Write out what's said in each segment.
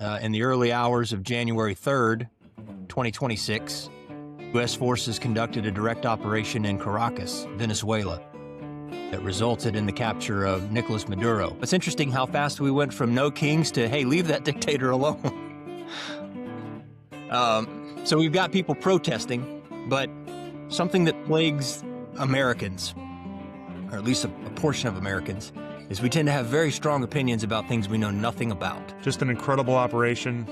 in the early hours of January 3rd, 2026, U.S. forces conducted a direct operation in Caracas, Venezuela, that resulted in the capture of Nicolas Maduro. It's interesting how fast we went from no kings to, hey, leave that dictator alone. So we've got people protesting, but something that plagues Americans, or at least a portion of Americans, is we tend to have very strong opinions about things we know nothing about. Just an incredible operation.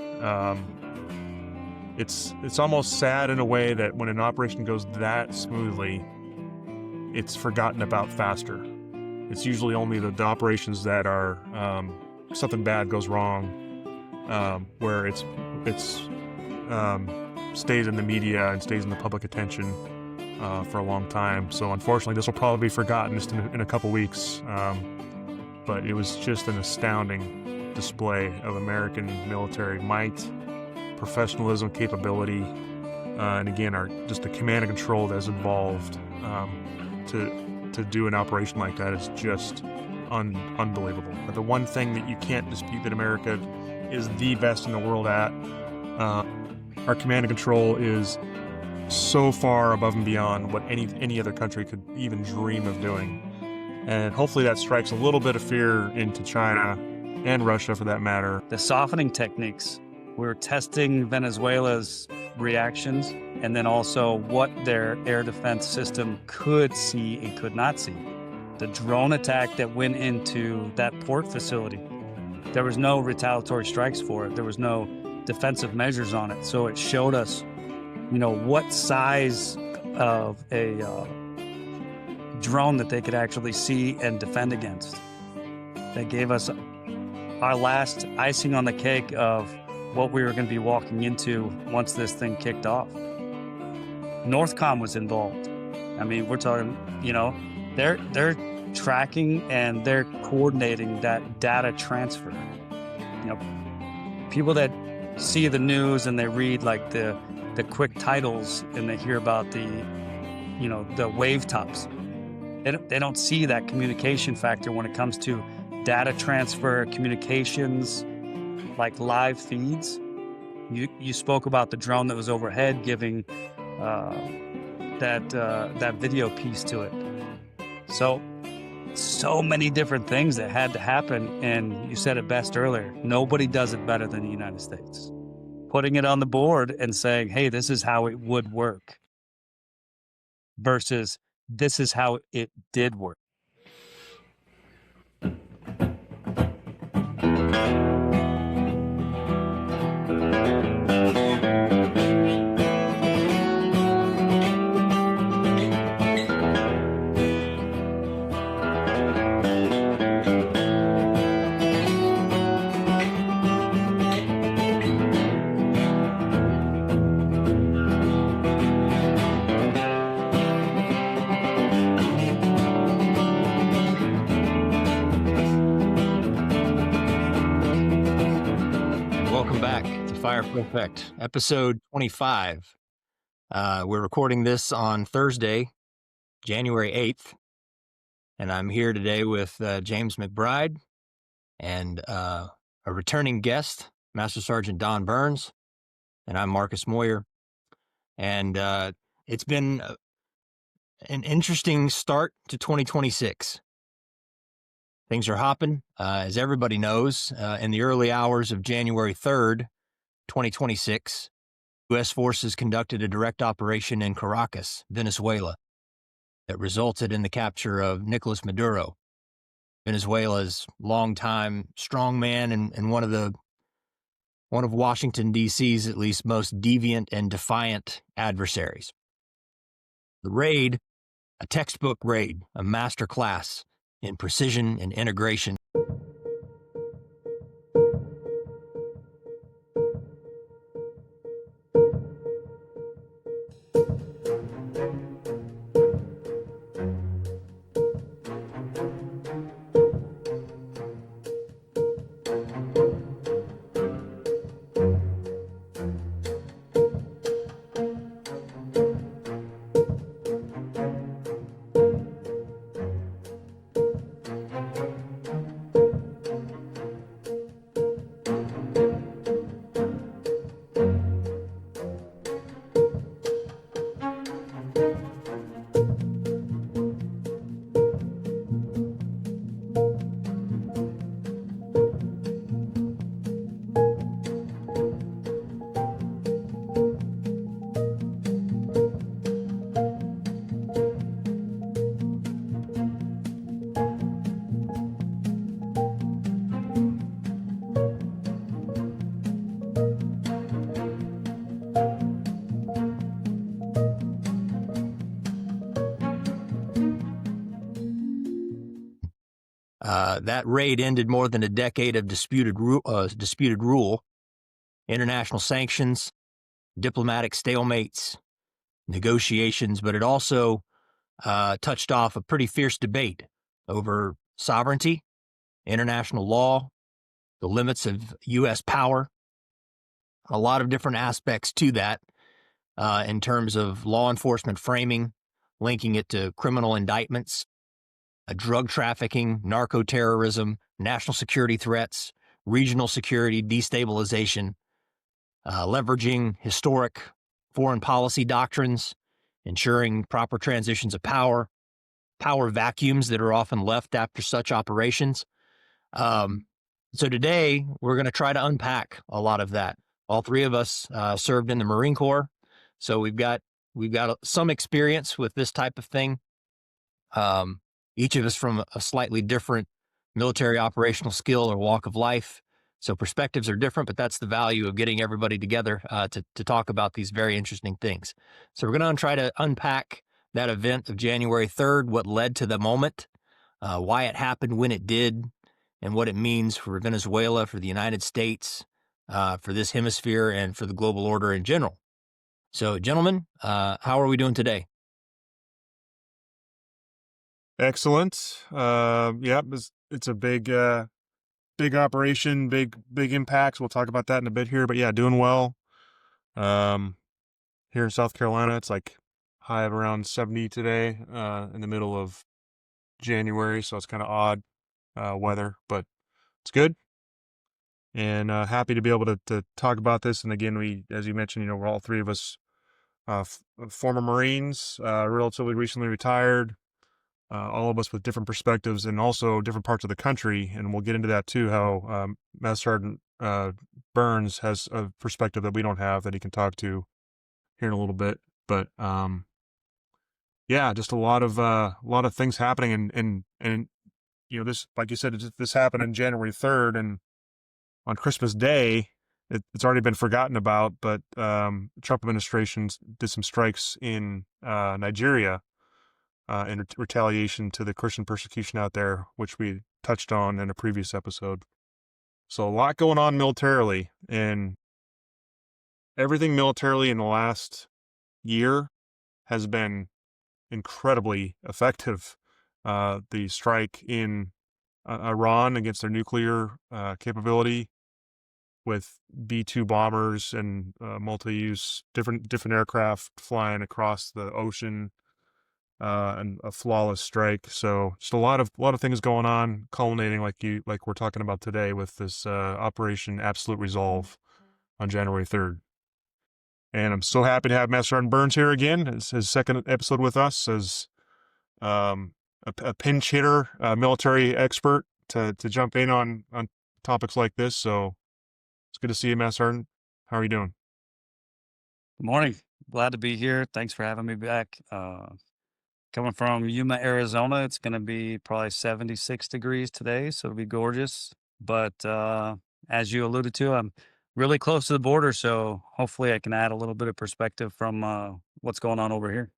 It's almost sad in a way that when an operation goes that smoothly, it's forgotten about faster. It's usually only the operations that are something bad goes wrong, where it's stays in the media and stays in the public attention for a long time. So unfortunately, this will probably be forgotten just in a couple weeks. But it was just an astounding display of American military might, professionalism, capability, and again, just the command and control that's involved to do an operation like that is just unbelievable. But the one thing that you can't dispute that America is the best in the world at, our command and control is so far above and beyond what any other country could even dream of doing. And hopefully that strikes a little bit of fear into China and Russia, for that matter. The softening techniques, we're testing Venezuela's reactions and then also what their air defense system could see and could not see. The drone attack that went into that port facility, there was no retaliatory strikes for it. There was no defensive measures on it. So it showed us, what size of a drone that they could actually see and defend against. That gave us our last icing on the cake of what we were going to be walking into once this thing kicked off. Northcom was involved. I mean, we're talking, they're tracking and they're coordinating that data transfer. People that see the news and they read like the quick titles and they hear about the wave tops. They don't see that communication factor when it comes to data transfer, communications, like live feeds. You spoke about the drone that was overhead giving that video piece to it. So many different things that had to happen, and you said it best earlier. Nobody does it better than the United States. Putting it on the board and saying, hey, this is how it would work versus this is how it did work. Fire Perfect, episode 25. We're recording this on Thursday, January 8th, and I'm here today with James McBride and a returning guest, Master Sergeant Don Burns, and I'm Marcus Moyer. And it's been an interesting start to 2026. Things are hopping, as everybody knows. In the early hours of January 3rd, 2026, U.S. forces conducted a direct operation in Caracas, Venezuela, that resulted in the capture of Nicolas Maduro, Venezuela's longtime strongman and one of Washington, D.C.'s at least most deviant and defiant adversaries. The raid, a textbook raid, a master class in precision and integration. That raid ended more than a decade of disputed rule, international sanctions, diplomatic stalemates, negotiations, but it also touched off a pretty fierce debate over sovereignty, international law, the limits of U.S. power, a lot of different aspects to that in terms of law enforcement framing, linking it to criminal indictments, drug trafficking, narco-terrorism, national security threats, regional security destabilization, leveraging historic foreign policy doctrines, ensuring proper transitions of power vacuums that are often left after such operations. So today we're going to try to unpack a lot of that. All three of us served in the Marine Corps, so we've got some experience with this type of thing. Each of us from a slightly different military operational skill or walk of life. So perspectives are different, but that's the value of getting everybody together to talk about these very interesting things. So we're going to try to unpack that event of January 3rd, what led to the moment, why it happened when it did, and what it means for Venezuela, for the United States, for this hemisphere, and for the global order in general. So, gentlemen, how are we doing today? Excellent. Yeah, it's a big operation, big impacts. We'll talk about that in a bit here, but yeah, doing well. Here in South Carolina, it's like high of around 70 today, in the middle of January, so it's kind of odd weather, but it's good. And happy to be able to talk about this. And again, we, as you mentioned, we're all three of us former Marines, relatively recently retired. All of us with different perspectives and also different parts of the country. And we'll get into that too, how Master Sergeant Burns has a perspective that we don't have that he can talk to here in a little bit. But yeah, just a lot of things happening. And this, like you said, this happened on January 3rd, and on Christmas Day, it's already been forgotten about, but Trump administration did some strikes in Nigeria in retaliation to the Christian persecution out there, which we touched on in a previous episode. So a lot going on militarily, and everything militarily in the last year has been incredibly effective. The strike in Iran against their nuclear capability with B-2 bombers and multi-use different aircraft flying across the ocean, and a flawless strike. So just a lot of things going on, culminating like we're talking about today with this Operation Absolute Resolve on January 3rd. And I'm so happy to have Master Sergeant Burns here again. It's his second episode with us as a pinch hitter, military expert to jump in on topics like this. So it's good to see you, Master Sergeant. How are you doing? Good morning. Glad to be here. Thanks for having me back. Coming from Yuma, Arizona, it's going to be probably 76 degrees today, so it'll be gorgeous. But as you alluded to, I'm really close to the border, so hopefully I can add a little bit of perspective from what's going on over here.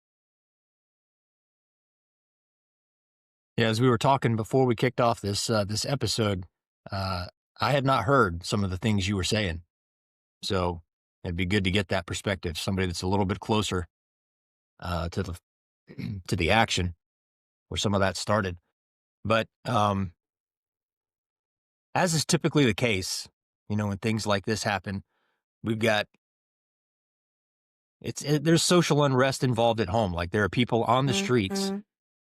Yeah, as we were talking before we kicked off this episode, I had not heard some of the things you were saying, so it'd be good to get that perspective. Somebody that's a little bit closer to the action where some of that started. But as is typically the case, when things like this happen, we've got there's social unrest involved at home. Like there are people on the streets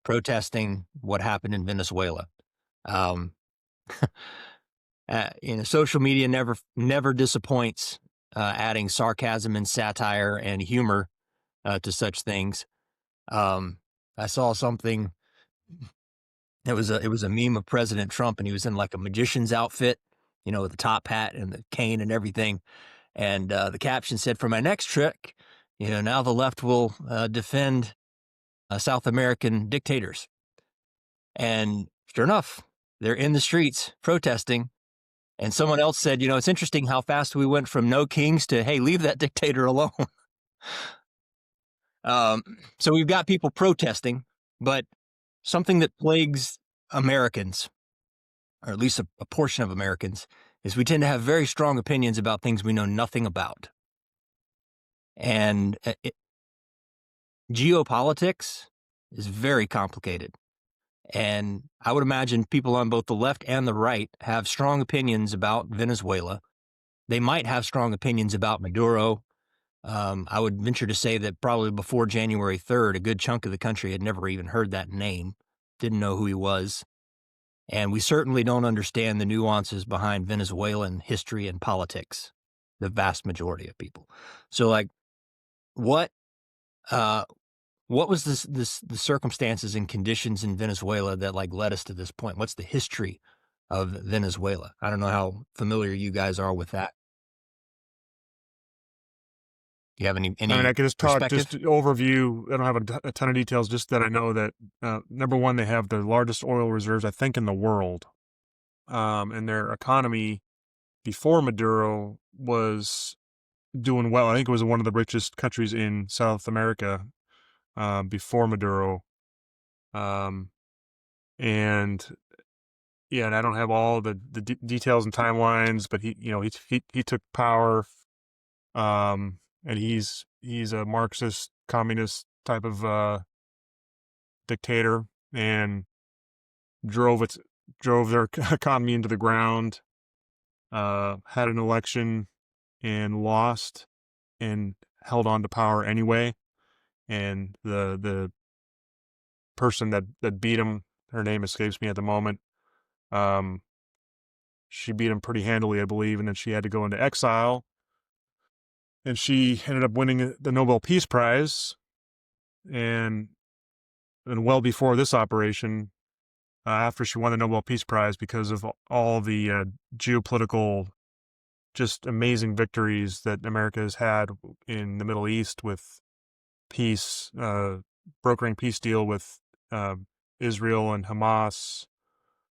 protesting what happened in Venezuela. Social media never disappoints, adding sarcasm and satire and humor to such things. I saw something. It was a meme of President Trump, and he was in like a magician's outfit, with the top hat and the cane and everything. And the caption said, "For my next trick, now the left will defend South American dictators." And sure enough, they're in the streets protesting. And someone else said, it's interesting how fast we went from no kings to, hey, leave that dictator alone. So we've got people protesting, but something that plagues Americans or at least a portion of Americans, is we tend to have very strong opinions about things we know nothing about. And geopolitics is very complicated. And I would imagine people on both the left and the right have strong opinions about Venezuela. They might have strong opinions about Maduro. I would venture to say that probably before January 3rd, a good chunk of the country had never even heard that name, didn't know who he was. And we certainly don't understand the nuances behind Venezuelan history and politics, the vast majority of people. So, like, what was the circumstances and conditions in Venezuela that like led us to this point? What's the history of Venezuela? I don't know how familiar you guys are with that. Do you have any I mean, I can just talk, perspective? just overview. I don't have a ton of details, just that I know that, number one, they have the largest oil reserves, I think, in the world. And their economy before Maduro was doing well. I think it was one of the richest countries in South America before Maduro. And yeah, and I don't have all the details and timelines, but he took power, and he's a Marxist communist type of dictator, and drove their economy into the ground. Had an election and lost, and held on to power anyway. And the person that beat him, her name escapes me at the moment. She beat him pretty handily, I believe, and then she had to go into exile. And she ended up winning the Nobel Peace Prize. And well before this operation, after she won the Nobel Peace Prize, because of all the geopolitical, just amazing victories that America has had in the Middle East with peace, brokering peace deal with Israel and Hamas,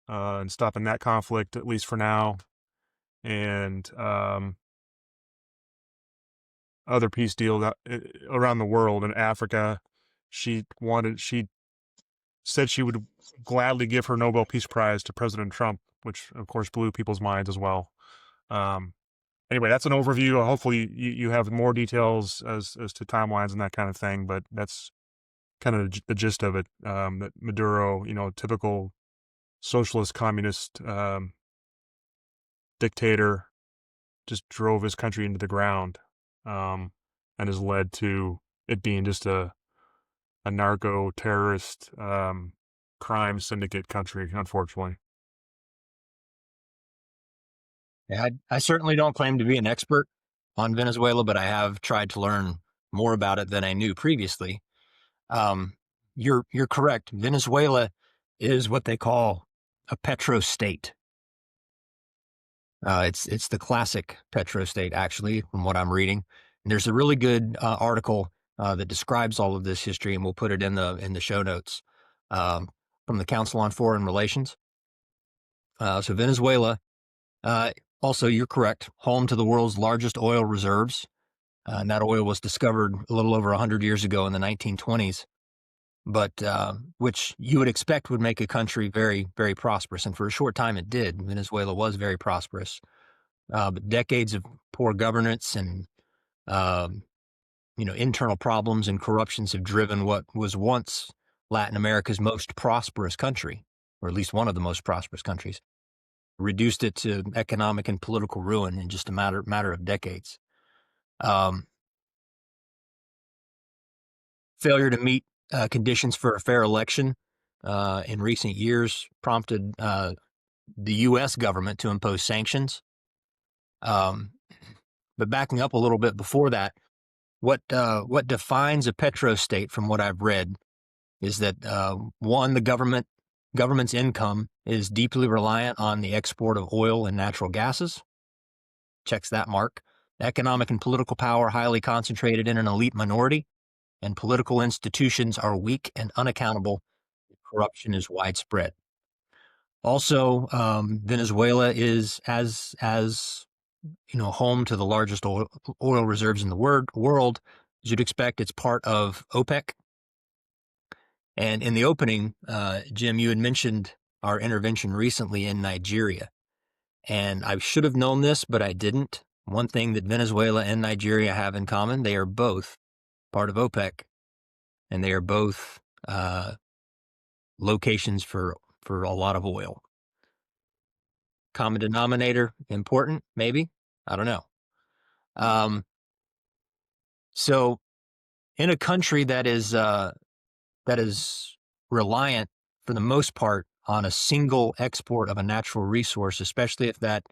and stopping that conflict, at least for now, and other peace deals around the world. In Africa, she said she would gladly give her Nobel Peace Prize to President Trump, which of course blew people's minds as well. Anyway, that's an overview. Hopefully you have more details as to timelines and that kind of thing, but that's kind of the gist of it. That Maduro, typical socialist communist dictator, just drove his country into the ground, and has led to it being just a narco-terrorist crime syndicate country, unfortunately. Yeah, I certainly don't claim to be an expert on Venezuela, but I have tried to learn more about it than I knew previously. You're correct. Venezuela is what they call a petrostate. It's the classic petrostate, actually, from what I'm reading. And there's a really good article that describes all of this history, and we'll put it in the show notes, from the Council on Foreign Relations. So Venezuela, also, you're correct, home to the world's largest oil reserves. And that oil was discovered a little over 100 years ago in the 1920s, but which you would expect would make a country very, very prosperous. And for a short time, it did. Venezuela was very prosperous. But decades of poor governance and internal problems and corruptions have driven what was once Latin America's most prosperous country, or at least one of the most prosperous countries, reduced it to economic and political ruin in just a matter of decades. Failure to meet conditions for a fair election in recent years prompted the U.S. government to impose sanctions. But backing up a little bit before that, what defines a petrostate, from what I've read, is that one, the government's income is deeply reliant on the export of oil and natural gases. Checks that mark. Economic and political power highly concentrated in an elite minority, and political institutions are weak and unaccountable. Corruption is widespread. Also, Venezuela is as home to the largest oil reserves in the world. As you'd expect, it's part of OPEC. And in the opening, Jim, you had mentioned our intervention recently in Nigeria. And I should have known this, but I didn't. One thing that Venezuela and Nigeria have in common, they are both part of OPEC, and they are both locations for a lot of oil. Common denominator, important, maybe? I don't know. So in a country that is reliant for the most part on a single export of a natural resource, especially if that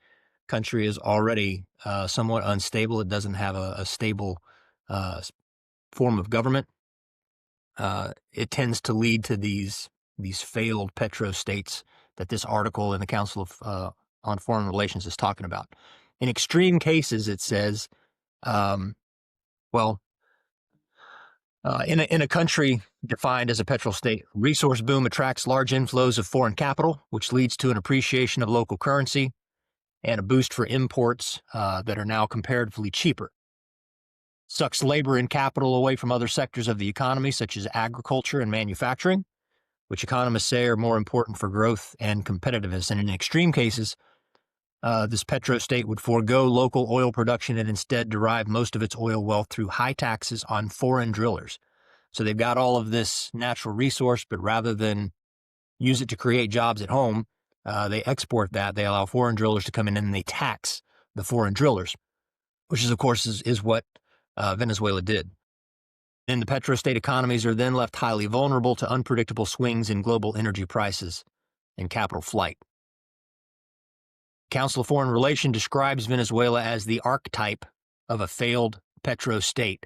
country is already somewhat unstable, it doesn't have a stable form of government, it tends to lead to these failed petrostates that this article in the Council of on Foreign Relations is talking about. In extreme cases, it says, in a country defined as a petrostate, resource boom attracts large inflows of foreign capital, which leads to an appreciation of local currency and a boost for imports that are now comparatively cheaper. Sucks labor and capital away from other sectors of the economy, such as agriculture and manufacturing, which economists say are more important for growth and competitiveness. And in extreme cases, this petrostate would forego local oil production and instead derive most of its oil wealth through high taxes on foreign drillers. So they've got all of this natural resource, but rather than use it to create jobs at home, they export that. They allow foreign drillers to come in and they tax the foreign drillers, which is, of course, is what Venezuela did. And the petrostate economies are then left highly vulnerable to unpredictable swings in global energy prices and capital flight. Council of Foreign Relations describes Venezuela as the archetype of a failed petrostate,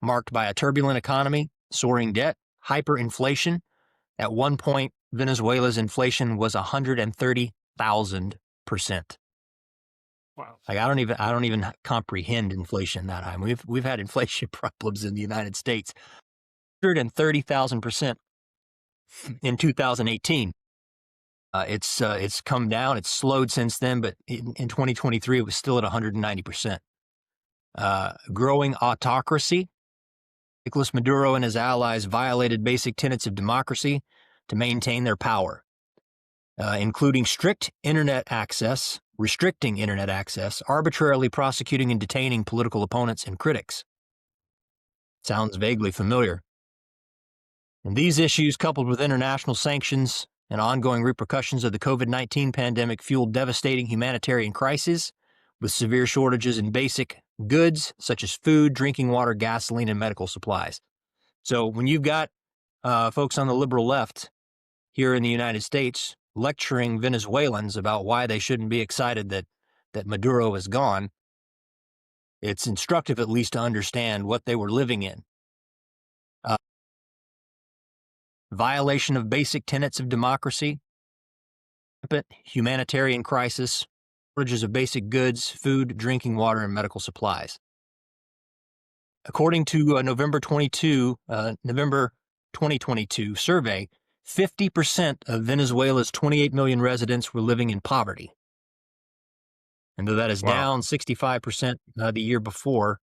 marked by a turbulent economy, soaring debt, hyperinflation. At one point, Venezuela's inflation was 130,000%. Wow. Like I don't even comprehend inflation that high. We've had inflation problems in the United States. 130,000% in 2018. It's come down. It's slowed since then, but in 2023, it was still at 190%. Growing autocracy. Nicolas Maduro and his allies violated basic tenets of democracy to maintain their power, including restricting internet access, arbitrarily prosecuting and detaining political opponents and critics. Sounds vaguely familiar. And these issues, coupled with international sanctions and ongoing repercussions of the COVID-19 pandemic, fueled devastating humanitarian crises with severe shortages in basic goods such as food, drinking water, gasoline, and medical supplies. So when you've got folks on the liberal left here in the United States lecturing Venezuelans about why they shouldn't be excited that Maduro is gone, it's instructive at least to understand what they were living in. Violation of basic tenets of democracy, humanitarian crisis, shortages of basic goods, food, drinking water, and medical supplies. According to November 2022 survey, 50% of Venezuela's 28 million residents were living in poverty. And though that is down 65% the year before,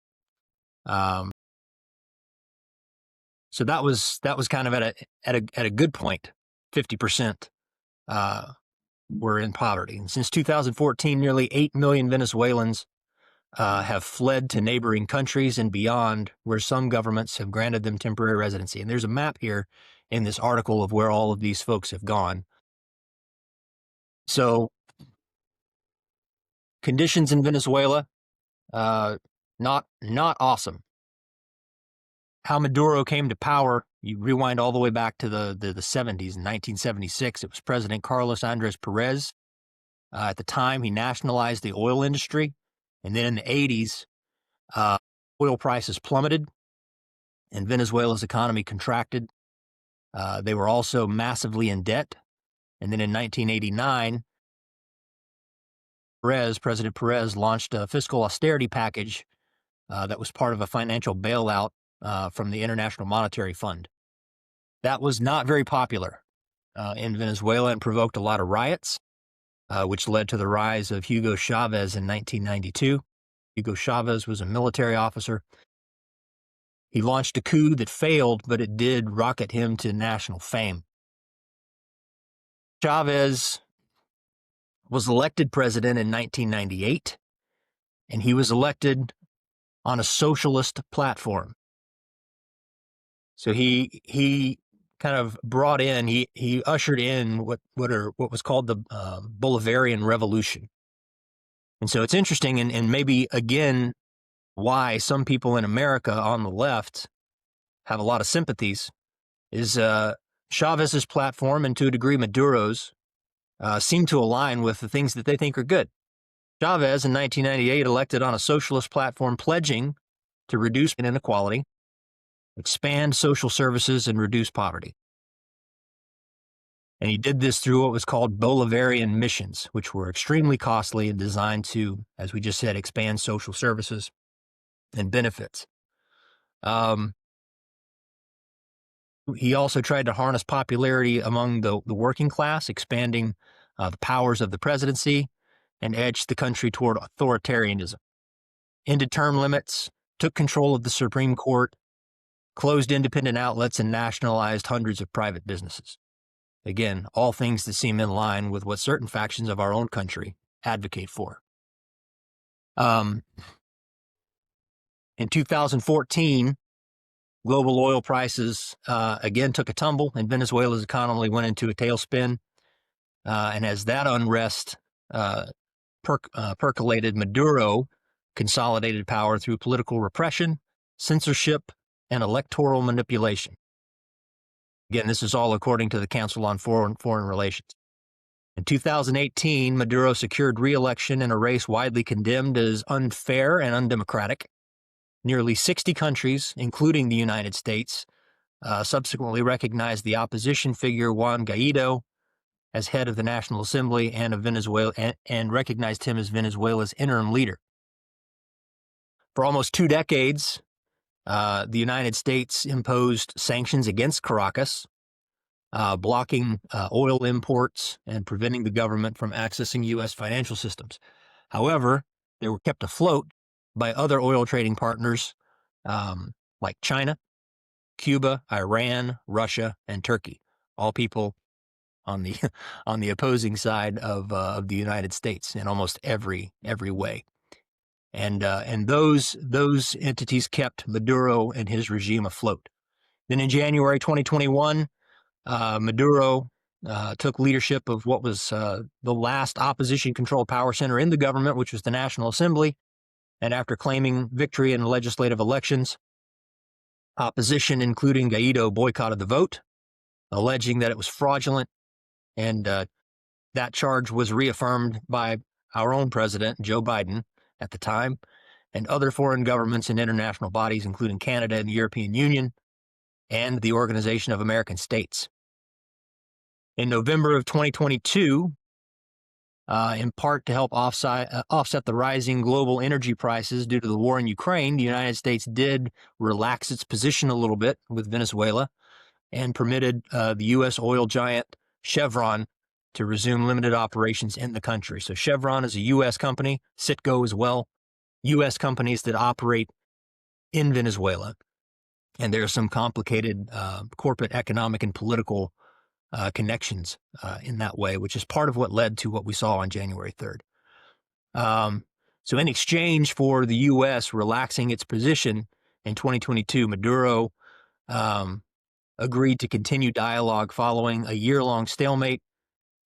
so that was kind of at a good point. 50% were in poverty. And since 2014, nearly 8 million Venezuelans have fled to neighboring countries and beyond, where some governments have granted them temporary residency. And there's a map here in this article of where all of these folks have gone. So conditions in Venezuela, not awesome. How Maduro came to power, you rewind all the way back to the 70s. In 1976, it was President Carlos Andres Perez. At the time, he nationalized the oil industry. And then in the 80s, oil prices plummeted and Venezuela's economy contracted. They were also massively in debt. And then in 1989, President Perez launched a fiscal austerity package that was part of a financial bailout from the International Monetary Fund. That was not very popular in Venezuela and provoked a lot of riots, which led to the rise of Hugo Chavez in 1992. Hugo Chavez was a military officer. He launched a coup that failed, but it did rocket him to national fame. Chavez was elected president in 1998, and he was elected on a socialist platform. So he kind of brought in, he ushered in what was called the Bolivarian Revolution. And so it's interesting, and maybe again why some people in America on the left have a lot of sympathies is Chavez's platform, and to a degree Maduro's, seem to align with the things that they think are good. Chavez in 1998 elected on a socialist platform pledging to reduce inequality, expand social services, and reduce poverty. And he did this through what was called Bolivarian missions, which were extremely costly and designed to, as we just said, expand social services and benefits. He also tried to harness popularity among the working class, expanding the powers of the presidency, and edged the country toward authoritarianism. Ended term limits, took control of the Supreme Court, closed independent outlets, and nationalized hundreds of private businesses. Again, all things that seem in line with what certain factions of our own country advocate for. In 2014, global oil prices again took a tumble, and Venezuela's economy went into a tailspin. And as that unrest percolated, Maduro consolidated power through political repression, censorship, and electoral manipulation. Again, this is all according to the Council on Foreign Relations. In 2018, Maduro secured re-election in a race widely condemned as unfair and undemocratic. Nearly 60 countries, including the United States, subsequently recognized the opposition figure Juan Guaido as head of the National Assembly and of Venezuela, and recognized him as Venezuela's interim leader. For almost 2 decades, the United States imposed sanctions against Caracas, blocking oil imports and preventing the government from accessing U.S. financial systems. However, they were kept afloat by other oil trading partners like China, Cuba, Iran, Russia, and Turkey, all people on the opposing side of the United States in almost every way. And those entities kept Maduro and his regime afloat. Then in January 2021, Maduro took leadership of what was the last opposition-controlled power center in the government, which was the National Assembly. And after claiming victory in the legislative elections, opposition, including Guaido, boycotted the vote, alleging that it was fraudulent. And that charge was reaffirmed by our own president, Joe Biden, at the time, and other foreign governments and international bodies, including Canada and the European Union, and the Organization of American States. In November of 2022, in part to help offset the rising global energy prices due to the war in Ukraine, the United States did relax its position a little bit with Venezuela and permitted the U.S. oil giant Chevron to resume limited operations in the country. So Chevron is a U.S. company, Citgo as well, U.S. companies that operate in Venezuela. And there are some complicated corporate, economic, and political connections in that way, which is part of what led to what we saw on January 3rd. So in exchange for the U.S. relaxing its position in 2022, Maduro agreed to continue dialogue following a year-long stalemate,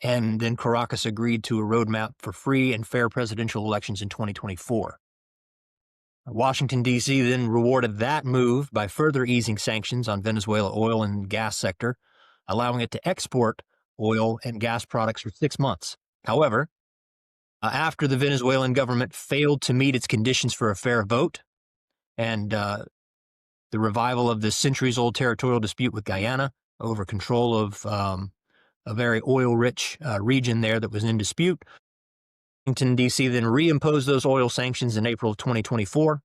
and then Caracas agreed to a roadmap for free and fair presidential elections in 2024. Washington, D.C. then rewarded that move by further easing sanctions on Venezuela oil and gas sector, allowing it to export oil and gas products for 6 months. However, after the Venezuelan government failed to meet its conditions for a fair vote and the revival of the centuries-old territorial dispute with Guyana over control of a very oil-rich region there that was in dispute, Washington, D.C. then reimposed those oil sanctions in April of 2024,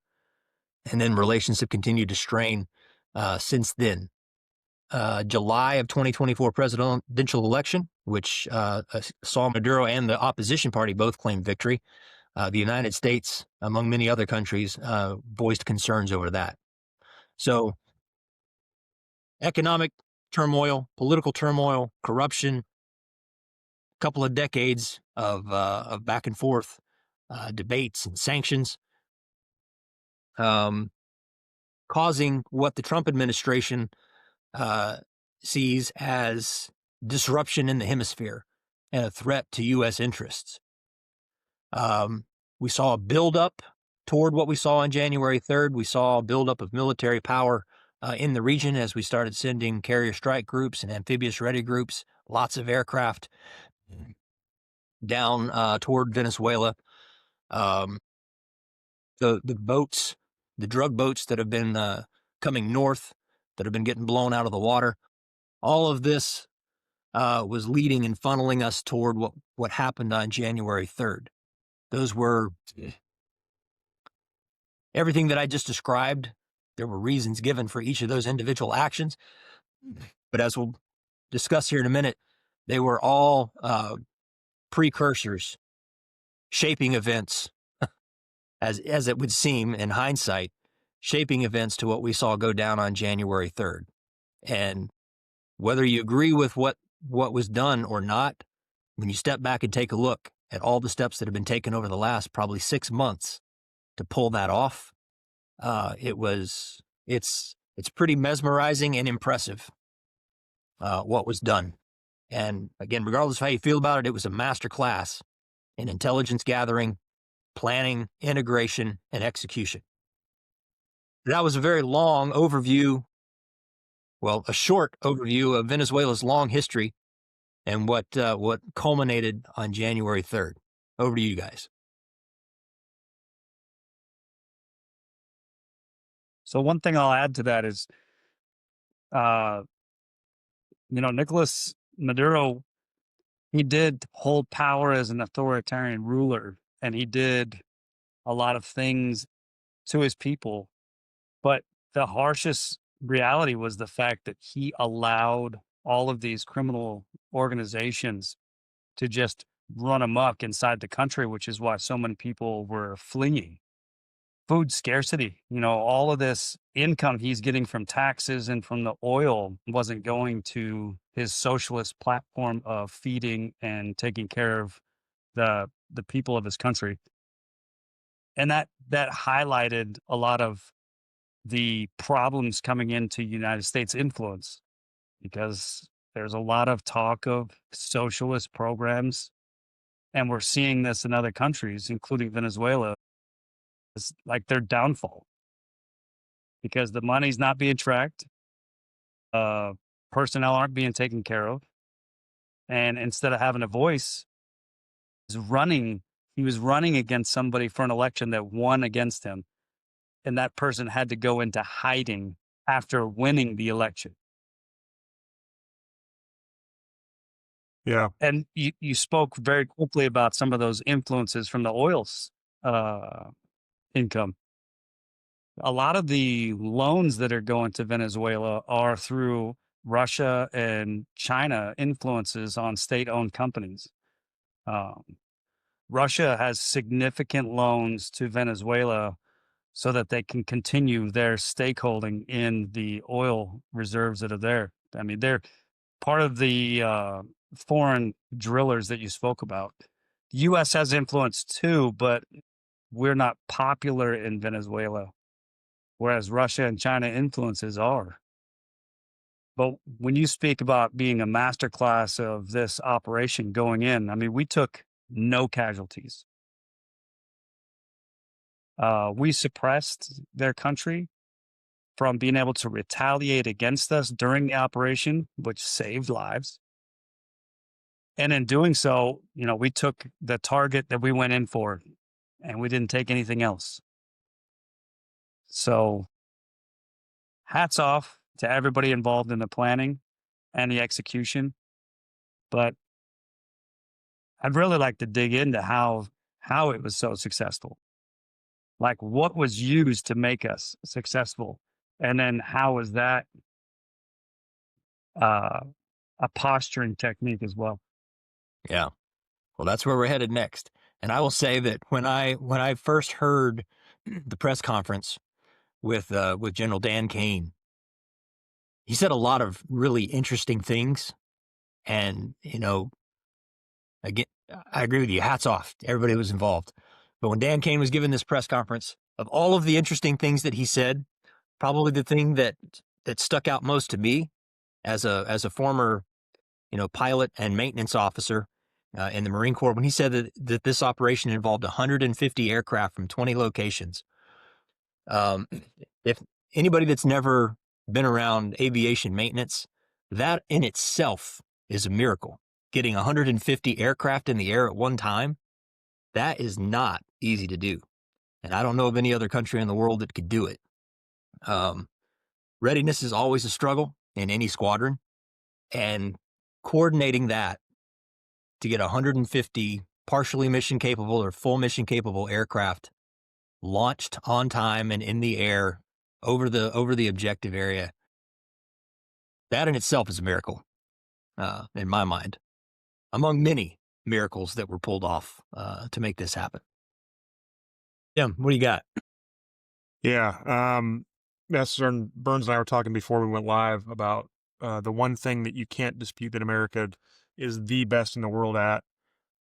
and then relations have continued to strain since then. July of 2024 presidential election, which saw Maduro and the opposition party both claim victory. The United States, among many other countries, voiced concerns over that. So economic turmoil, political turmoil, corruption, couple of decades of back and forth debates and sanctions, causing what the Trump administration sees as disruption in the hemisphere and a threat to U.S. interests. We saw a buildup toward what we saw on January 3rd. We saw a buildup of military power in the region as we started sending carrier strike groups and amphibious ready groups, lots of aircraft down toward Venezuela. The boats, the drug boats that have been coming north, that have been getting blown out of the water, all of this was leading and funneling us toward what happened on January 3rd. Those were everything that I just described. There were reasons given for each of those individual actions. But as we'll discuss here in a minute, they were all precursors, shaping events, as it would seem in hindsight, shaping events to what we saw go down on January 3rd. And whether you agree with what was done or not, when you step back and take a look at all the steps that have been taken over the last probably 6 months to pull that off, it's pretty mesmerizing and impressive what was done. And again, regardless of how you feel about it, it was a masterclass in intelligence gathering, planning, integration, and execution. That was a very long overview, well, a short overview of Venezuela's long history and what culminated on January 3rd. Over to you guys. So one thing I'll add to that is, Nicolas Maduro, he did hold power as an authoritarian ruler, and he did a lot of things to his people. But the harshest reality was the fact that he allowed all of these criminal organizations to just run amok inside the country, which is why so many people were fleeing. Food scarcity, all of this income he's getting from taxes and from the oil wasn't going to his socialist platform of feeding and taking care of the people of his country. And that highlighted a lot of the problems coming into United States influence, because there's a lot of talk of socialist programs, and we're seeing this in other countries, including Venezuela. It's like their downfall because the money's not being tracked, personnel aren't being taken care of, and instead of having a voice, he was running against somebody for an election that won against him, and that person had to go into hiding after winning the election. Yeah. And you spoke very quickly about some of those influences from the oil's income. A lot of the loans that are going to Venezuela are through Russia and China influences on state-owned companies. Russia has significant loans to Venezuela so that they can continue their stakeholding in the oil reserves that are there. I mean, they're part of the foreign drillers that you spoke about. The U.S. has influence too, but we're not popular in Venezuela, whereas Russia and China influences are. But when you speak about being a masterclass of this operation going in, I mean, we took no casualties. We suppressed their country from being able to retaliate against us during the operation, which saved lives. And in doing so, we took the target that we went in for, and we didn't take anything else. So hats off to everybody involved in the planning and the execution. But I'd really like to dig into how it was so successful. Like, what was used to make us successful? And then how was that a posturing technique as well? Yeah. Well, that's where we're headed next. And I will say that when I first heard the press conference with General Dan Kane, he said a lot of really interesting things. And, Again, I agree with you. Hats off to everybody who was involved. But when Dan Kane was given this press conference, of all of the interesting things that he said, probably the thing that stuck out most to me as a former pilot and maintenance officer in the Marine Corps, when he said that this operation involved 150 aircraft from 20 locations. If anybody that's never been around aviation maintenance, that in itself is a miracle. Getting 150 aircraft in the air at one time, that is not easy to do. And I don't know of any other country in the world that could do it. Readiness is always a struggle in any squadron, and coordinating that to get 150 partially mission capable or full mission capable aircraft launched on time and in the air over the objective area, that in itself is a miracle, in my mind, among many miracles that were pulled off to make this happen. Jim, what do you got? Yeah. Master Burns and I were talking before we went live about the one thing that you can't dispute that America is the best in the world at,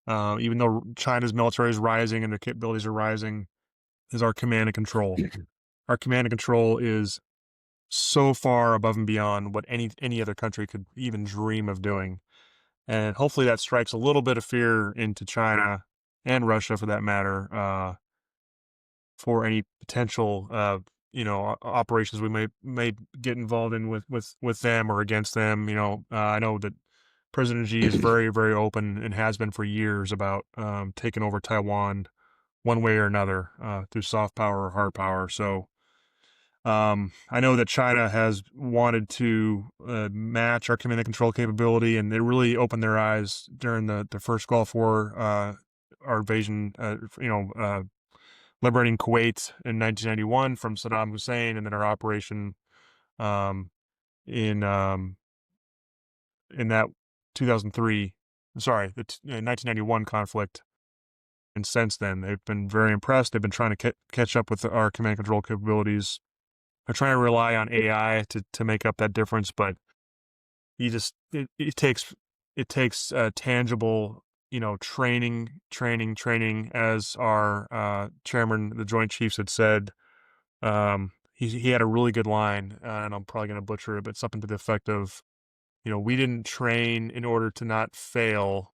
even though China's military is rising and their capabilities are rising, is our command and control. Our command and control is so far above and beyond what any other country could even dream of doing. And hopefully that strikes a little bit of fear into China and Russia, for that matter, for any potential operations we may get involved in with them or against them. I know that President Xi is very, very open and has been for years about taking over Taiwan one way or another, through soft power or hard power. So I know that China has wanted to match our command and control capability, and they really opened their eyes during the first Gulf War, our invasion, liberating Kuwait in 1991 from Saddam Hussein, and then our operation in that 2003, sorry, the 1991 conflict. And since then, they've been very impressed. They've been trying to catch up with our command and control capabilities. They're trying to rely on AI to make up that difference, but it takes tangible, training, as our chairman, the Joint Chiefs, had said. He had a really good line, and I'm probably going to butcher it, but something to the effect of, we didn't train in order to not fail.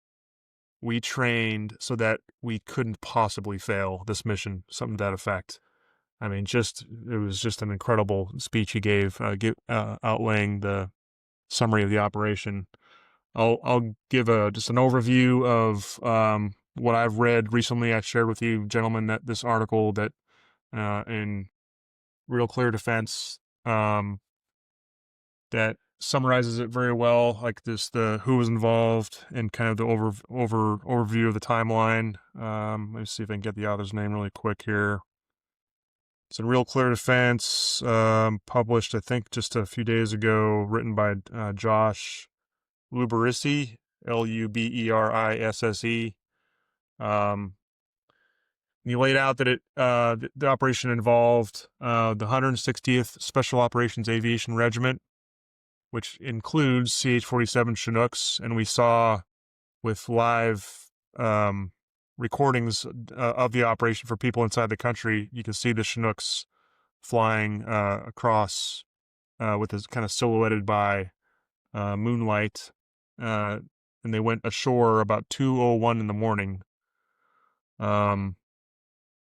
We trained so that we couldn't possibly fail this mission, something to that effect. I mean, it was just an incredible speech he gave, outlaying the summary of the operation. I'll give just an overview of what I've read recently. I shared with you, gentlemen, that this article that in Real Clear Defense that summarizes it very well, like the who was involved and kind of the overview of the timeline. Let me see if I can get the author's name really quick here. It's in Real Clear Defense, published, I think, just a few days ago, written by Josh Luberisse, Luberisse. He laid out that the operation involved the 160th Special Operations Aviation Regiment, which includes CH-47 Chinooks, and we saw with live recordings of the operation for people inside the country, you can see the Chinooks flying across with this kind of silhouetted by moonlight, and they went ashore about 2:01 in the morning. And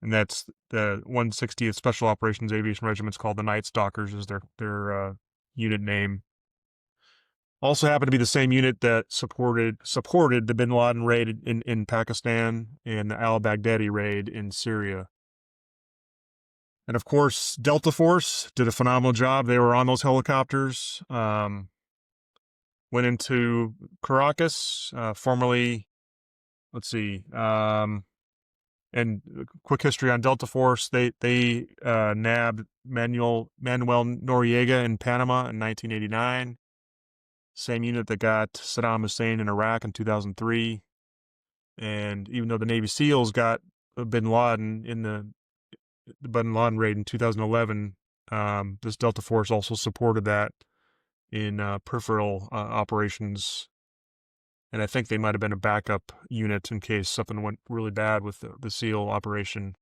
that's the 160th Special Operations Aviation Regiment's called the Night Stalkers, is their unit name. Also happened to be the same unit that supported the Bin Laden raid in Pakistan and the al-Baghdadi raid in Syria. And of course, Delta Force did a phenomenal job. They were on those helicopters. Went into Caracas, formerly, let's see, and quick history on Delta Force. They nabbed Manuel Noriega in Panama in 1989. Same unit that got Saddam Hussein in Iraq in 2003. And even though the Navy SEALs got Bin Laden in the Bin Laden raid in 2011, this Delta Force also supported that in peripheral operations and I think they might have been a backup unit in case something went really bad with the SEAL operation.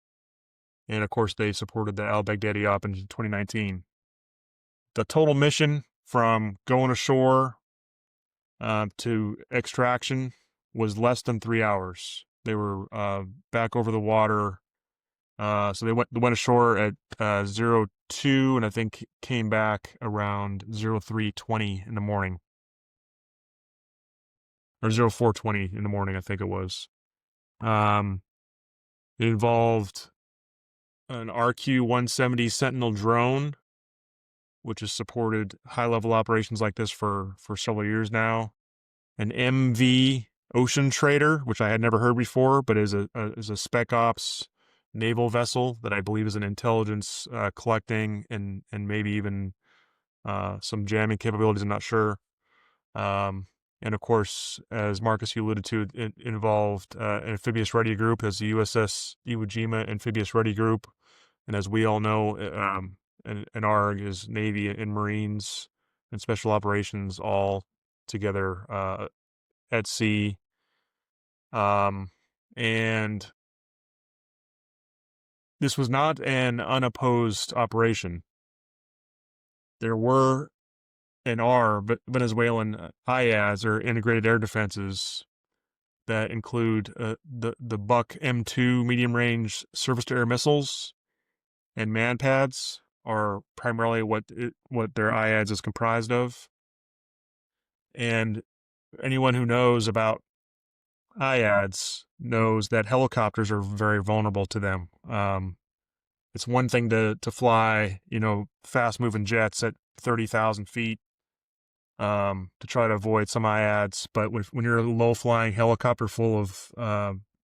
And of course, they supported the al-Baghdadi op in 2019. The total mission from going ashore to extraction was less than 3 hours. They were back over the water. So they went ashore at 02, and I think came back around 03:20 in the morning. Or 04:20 in the morning, I think it was. It involved an RQ-170 Sentinel drone, which has supported high-level operations like this for several years now. An MV Ocean Trader, which I had never heard before, but is a spec ops naval vessel that I believe is an intelligence collecting and maybe even some jamming capabilities. I'm not sure. And of course, as Marcus, you alluded to, it involved an amphibious ready group as the USS Iwo Jima Amphibious Ready Group. And as we all know, an ARG is Navy and Marines and Special Operations all together at sea. And this was not an unopposed operation. There were and are Venezuelan IADs, or integrated air defenses, that include the Buck M2 medium-range surface-to-air missiles and manpads are primarily what their IADs is comprised of. And anyone who knows about IADs knows that helicopters are very vulnerable to them. It's one thing to fly, fast-moving jets at 30,000 feet to try to avoid some IADs, but when you're a low-flying helicopter full of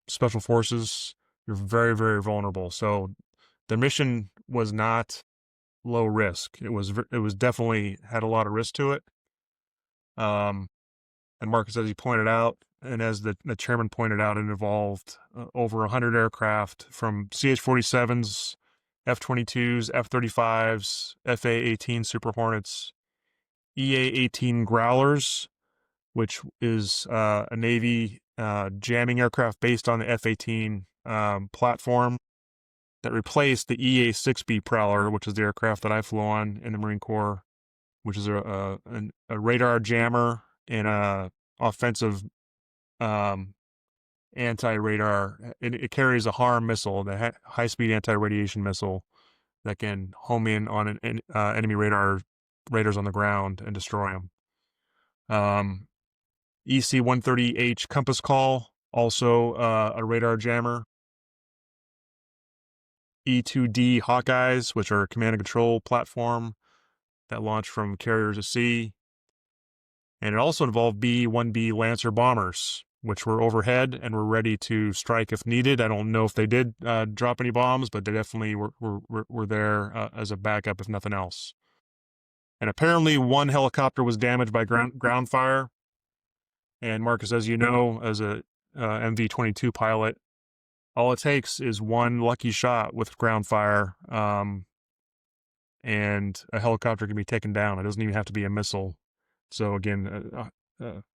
special forces, you're very, very vulnerable. So the mission was not low risk. It was definitely had a lot of risk to it. And Marcus, as you pointed out, and as the chairman pointed out, it involved over 100 aircraft from CH-47s, F-22s, F-35s, FA-18 Super Hornets, EA-18 Growlers, which is a Navy jamming aircraft based on the F-18 platform that replaced the EA-6B Prowler, which is the aircraft that I flew on in the Marine Corps, which is a radar jammer and a offensive anti-radar. It carries a HARM missile, the high-speed anti-radiation missile, that can home in on an enemy radars on the ground and destroy them. EC-130H Compass Call, also a radar jammer. E-2D Hawkeyes, which are a command and control platform that launch from carriers at sea. And it also involved B-1B Lancer bombers, which were overhead and were ready to strike if needed. I don't know if they did drop any bombs, but they definitely were there as a backup if nothing else. And apparently one helicopter was damaged by ground fire. And Marcus, as you know, as a MV-22 pilot, all it takes is one lucky shot with ground fire, and a helicopter can be taken down. It doesn't even have to be a missile. So again,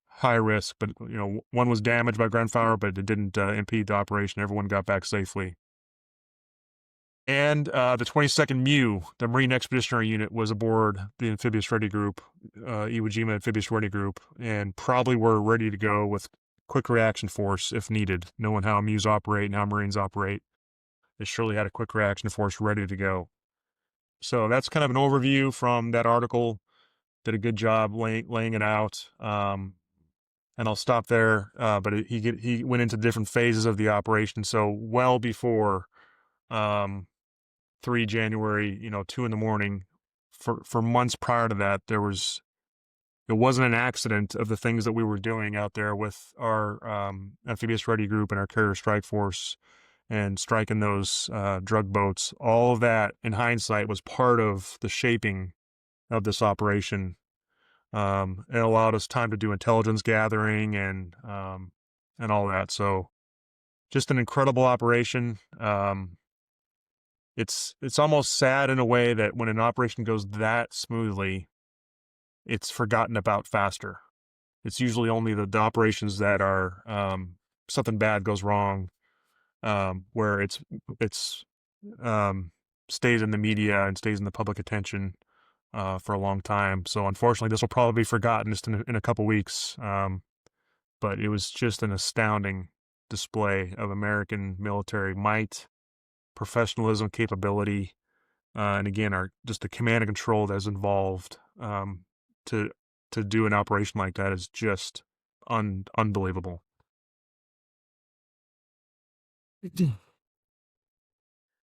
high risk, but one was damaged by ground fire, but it didn't impede the operation. Everyone got back safely. And the 22nd MEU, the Marine Expeditionary Unit, was aboard the Amphibious Ready Group, Iwo Jima Amphibious Ready Group, and probably were ready to go with quick reaction force if needed. Knowing how MEUs operate and how Marines operate, they surely had a quick reaction force ready to go. So that's kind of an overview from that article. Did a good job laying it out. And I'll stop there. But he went into different phases of the operation. So well before 3 January, 2 in the morning, for months prior to that, it wasn't an accident of the things that we were doing out there with our amphibious ready group and our carrier strike force and striking those drug boats. All of that, in hindsight, was part of the shaping of this operation. It allowed us time to do intelligence gathering and all that. So just an incredible operation. It's almost sad in a way that when an operation goes that smoothly, it's forgotten about faster. It's usually only the operations that are something bad goes wrong, where it's um, stays in the media and stays in the public attention for a long time. So unfortunately, this will probably be forgotten just in a couple weeks. But it was just an astounding display of American military might, professionalism, capability, and again, just the command and control that's involved to to do an operation like that is just unbelievable.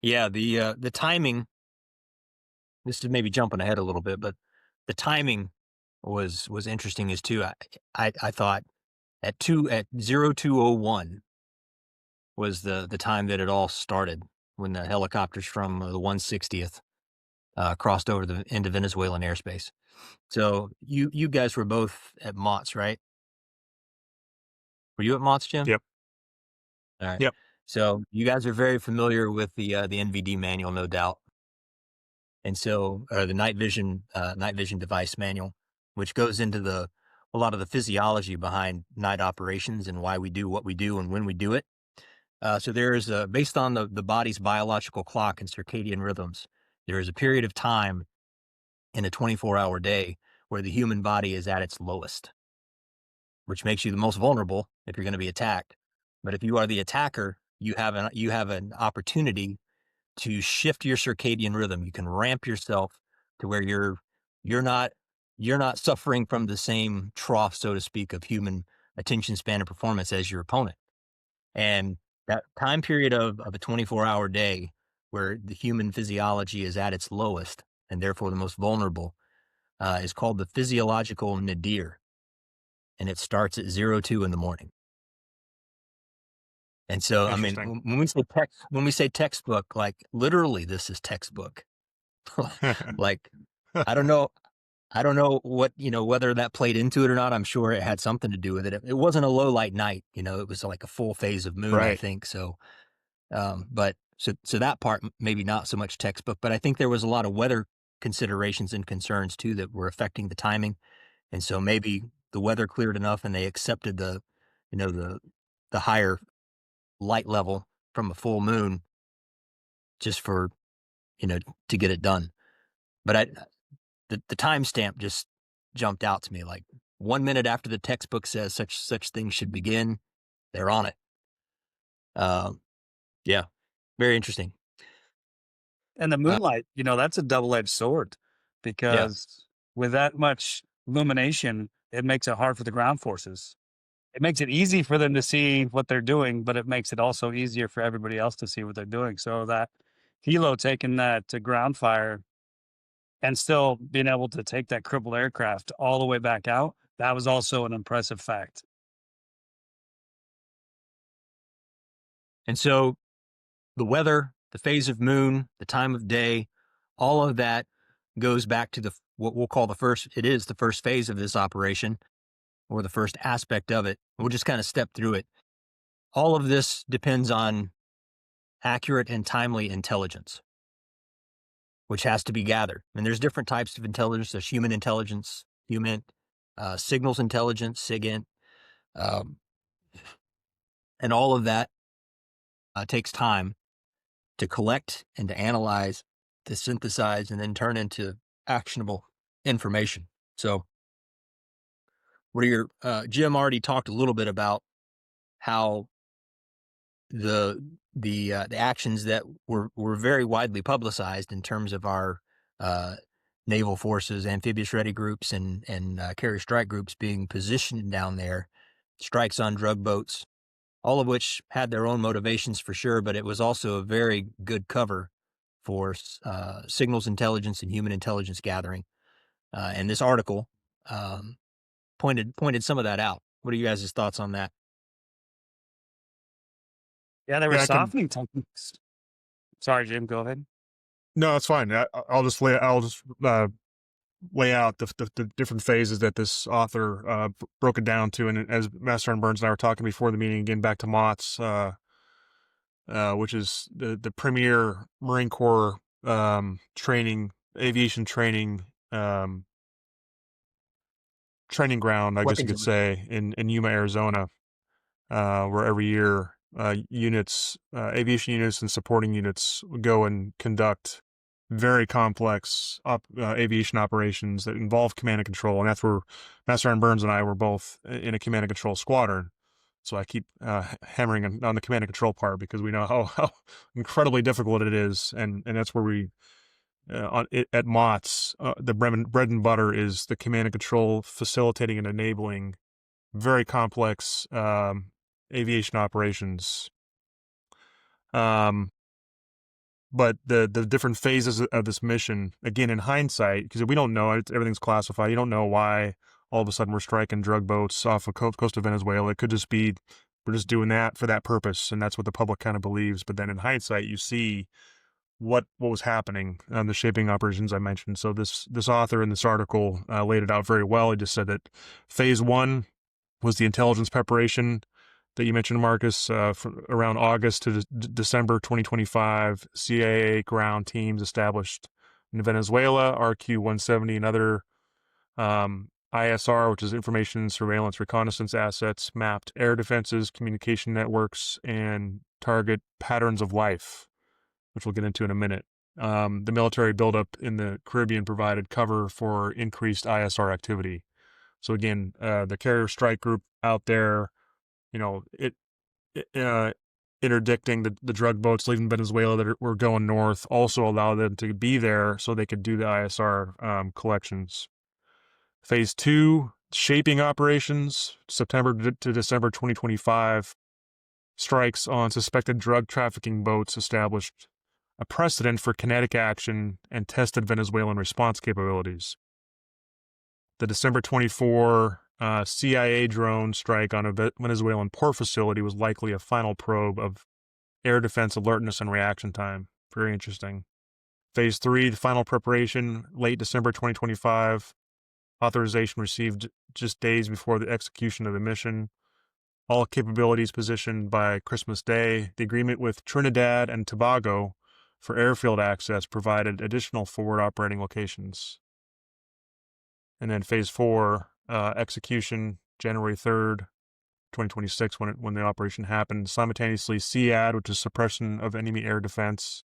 Yeah, the timing. This is maybe jumping ahead a little bit, but the timing was interesting as too. I thought at 02:01 was the time that it all started when the helicopters from the 160th crossed over into Venezuelan airspace. So you guys were both at Mott's, right? Were you at Mott's, Jim? Yep. All right. Yep. So you guys are very familiar with the NVD manual, no doubt. And so, or the night vision device manual, which goes into a lot of the physiology behind night operations and why we do what we do and when we do it. So there is based on the body's biological clock and circadian rhythms, there is a period of time in a 24-hour day where the human body is at its lowest, which makes you the most vulnerable if you're going to be attacked. But if you are the attacker, you have an opportunity to shift your circadian rhythm. You can ramp yourself to where you're not you're not suffering from the same trough, so to speak, of human attention span and performance as your opponent. And that time period of a 24-hour day where the human physiology is at its lowest and therefore the most vulnerable is called the physiological nadir, and it starts at 02 in the morning. And so, I mean, Interesting. when we say textbook, like literally, this is textbook. Like, I don't know, what whether that played into it or not. I'm sure it had something to do with it. It wasn't a low light night, it was like a full phase of moon, I Right. think. So, but so that part maybe not so much textbook, but I think there was a lot of weather considerations and concerns too that were affecting the timing, and so maybe the weather cleared enough and they accepted you know, the the higher light level from a full moon just for, you know, to get it done. But the timestamp just jumped out to me like 1 minute after the textbook says such things should begin, they're on it. Yeah, very interesting. And the Uh, moonlight, that's a double-edged sword yeah. because with that much illumination, it makes it hard for the ground forces. It makes it easy for them to see what they're doing, but it makes it also easier for everybody else to see what they're doing. So that helo taking that to ground fire and still being able to take that crippled aircraft all the way back out, that was also an impressive fact. And so the weather, the phase of moon, the time of day, all of that goes back to what we'll call the first phase of this operation or the first aspect of it. We'll just kind of step through it. All of this depends on accurate and timely intelligence, which has to be gathered. And there's different types of intelligence. There's human intelligence, signals intelligence, SIGINT, um, and all of that takes time to collect and to analyze, to synthesize, and then turn into actionable information. So, Jim already talked a little bit about how the actions that were very widely publicized in terms of our naval forces, amphibious ready groups, and carrier strike groups being positioned down there, strikes on drug boats, all of which had their own motivations for sure, but it was also a very good cover for signals intelligence and human intelligence gathering. And this article pointed some of that out. What are you guys' thoughts on that? Yeah, there were Yeah, I can. softening techniques. Sorry, Jim, go ahead. No, it's fine. I'll just lay out the different phases that this author broke it down to. And as Master and Burns and I were talking before the meeting, again back to Mott's, which is the premier Marine Corps training, aviation training training ground, I guess you Weapons could say, in Yuma, Arizona, where every year aviation units and supporting units go and conduct very complex aviation operations that involve command and control. And that's where Master Sergeant Burns and I were both in a command and control squadron. So I keep hammering on the command and control part because we know how incredibly difficult it is. And that's where we, at MOTS, the bread and butter is the command and control facilitating and enabling very complex aviation operations. But the different phases of this mission, again, in hindsight, because we don't know, everything's classified. You don't know why all of a sudden we're striking drug boats off the coast of Venezuela. It could just be we're just doing that for that purpose, and that's what the public kind of believes. But then in hindsight, you see what was happening on the shaping operations I mentioned. So this author in this article laid it out very well. He just said that phase one was the intelligence preparation that you mentioned, Marcus, from around August to December 2025. CIA ground teams established in Venezuela, RQ-170 and other ISR, which is information, surveillance, reconnaissance assets, mapped air defenses, communication networks, and target patterns of life, which we'll get into in a minute. The military buildup in the Caribbean provided cover for increased ISR activity. So again, the carrier strike group out there, interdicting the drug boats leaving Venezuela that were going north, also allowed them to be there so they could do the ISR collections. Phase two, shaping operations, September to December 2025, strikes on suspected drug trafficking boats established a precedent for kinetic action and tested Venezuelan response capabilities. The December 24 CIA drone strike on a Venezuelan port facility was likely a final probe of air defense alertness and reaction time. Very interesting. Phase 3, the final preparation, late December 2025. Authorization received just days before the execution of the mission. All capabilities positioned by Christmas Day. The agreement with Trinidad and Tobago for airfield access provided additional forward operating locations. And then phase 4, execution, January 3rd, 2026, when the operation happened. Simultaneously, SEAD, which is suppression of enemy air defense,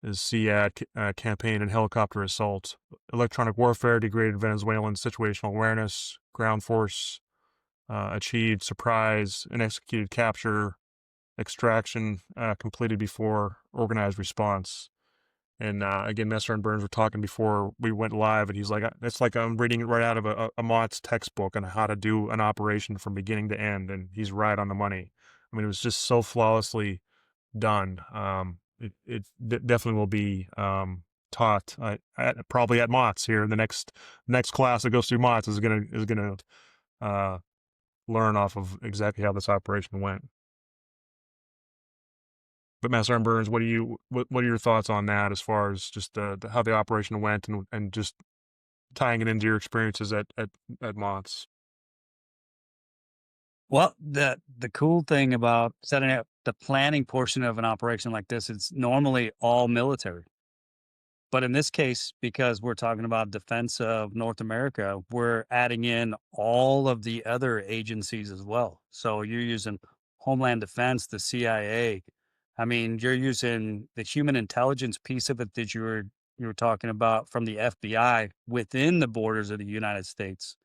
is SEAD, campaign and helicopter assault. Electronic warfare degraded Venezuelan situational awareness. Ground force achieved surprise and executed capture. Extraction completed before organized response. And again, Messer and Burns were talking before we went live, and he's like, it's like I'm reading it right out of a MOTS textbook on how to do an operation from beginning to end, and he's right on the money. I mean, it was just so flawlessly done. It definitely will be taught probably at MOTS here. The next class that goes through MOTS is gonna learn off of exactly how this operation went. But Master Sergeant Burns, what are your thoughts on that as far as just how the operation went and just tying it into your experiences at MOTS? Well, the cool thing about setting up the planning portion of an operation like this, it's normally all military. But in this case, because we're talking about defense of North America, we're adding in all of the other agencies as well. So you're using Homeland Defense, the CIA. I mean, you're using the human intelligence piece of it that you were talking about from the FBI within the borders of the United States.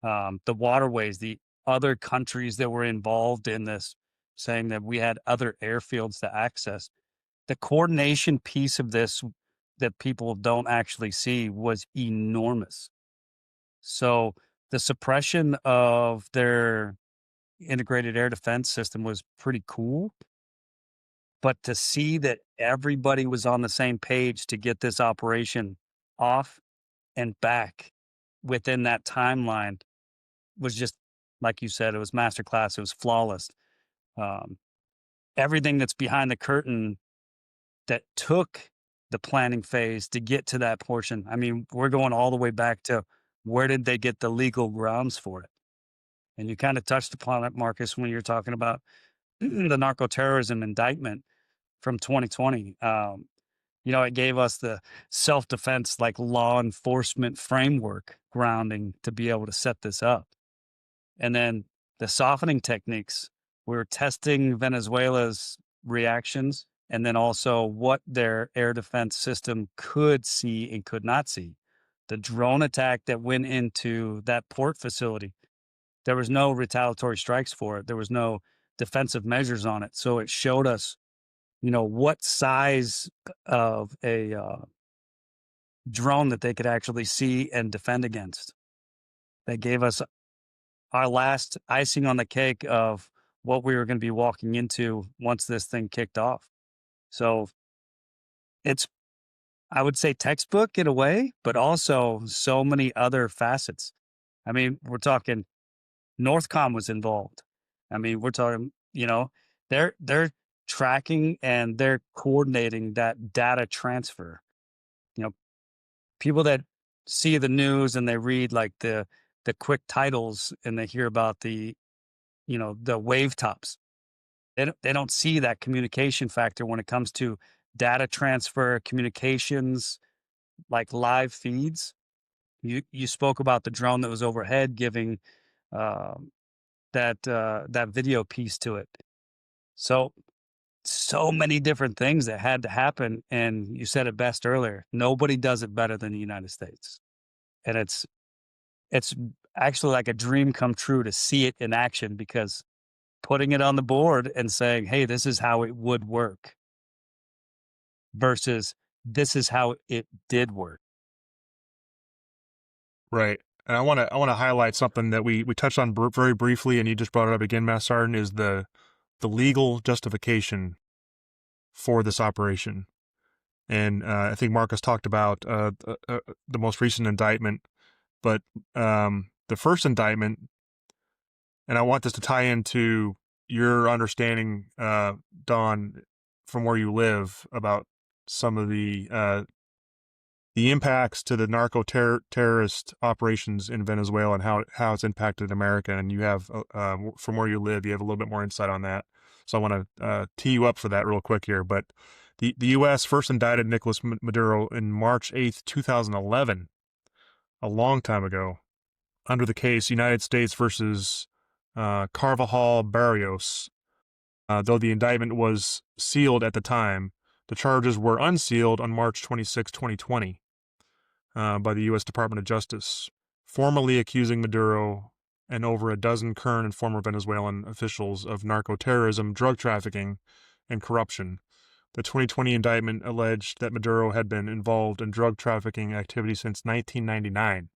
The waterways, the other countries that were involved in this, saying that we had other airfields to access. The coordination piece of this that people don't actually see was enormous. So the suppression of their integrated air defense system was pretty cool. But to see that everybody was on the same page to get this operation off and back within that timeline was just, like you said, it was masterclass. It was flawless. Everything that's behind the curtain that took the planning phase to get to that portion. I mean, we're going all the way back to where did they get the legal grounds for it? And you kind of touched upon it, Marcus, when you're talking about the narco-terrorism indictment from 2020. it gave us the self-defense, like law enforcement framework grounding to be able to set this up. And then the softening techniques, we were testing Venezuela's reactions and then also what their air defense system could see and could not see. The drone attack that went into that port facility, there was no retaliatory strikes for it. There was no defensive measures on it. So it showed us, what size of a drone that they could actually see and defend against. They gave us our last icing on the cake of what we were going to be walking into once this thing kicked off. So it's, I would say, textbook in a way, but also so many other facets. I mean, we're talking Northcom was involved. I mean, we're talking, they're tracking and they're coordinating that data transfer. You know, people that see the news and they read like the quick titles and they hear about the wave tops. They don't see that communication factor when it comes to data transfer, communications, like live feeds. You spoke about the drone that was overhead giving um, that video piece to it. So many different things that had to happen, and you said it best earlier. Nobody does it better than the United States, and it's actually like a dream come true to see it in action because putting it on the board and saying, "Hey, this is how it would work," versus this is how it did work. Right. And I want to highlight something that we touched on very briefly, and you just brought it up again, Master Sergeant, is the legal justification for this operation. And I think Marcus talked about the most recent indictment, but the first indictment, and I want this to tie into your understanding, Don, from where you live about some of the impacts to the narco-terrorist operations in Venezuela and how it's impacted America. And you have, from where you live, you have a little bit more insight on that. So I want to tee you up for that real quick here. But the U.S. first indicted Nicolas Maduro in March 8th, 2011, a long time ago, under the case United States versus Carvajal Barrios. Though the indictment was sealed at the time, the charges were unsealed on March 26, 2020. By the U.S. Department of Justice, formally accusing Maduro and over a dozen current and former Venezuelan officials of narco-terrorism, drug trafficking, and corruption. The 2020 indictment alleged that Maduro had been involved in drug trafficking activity since 1999.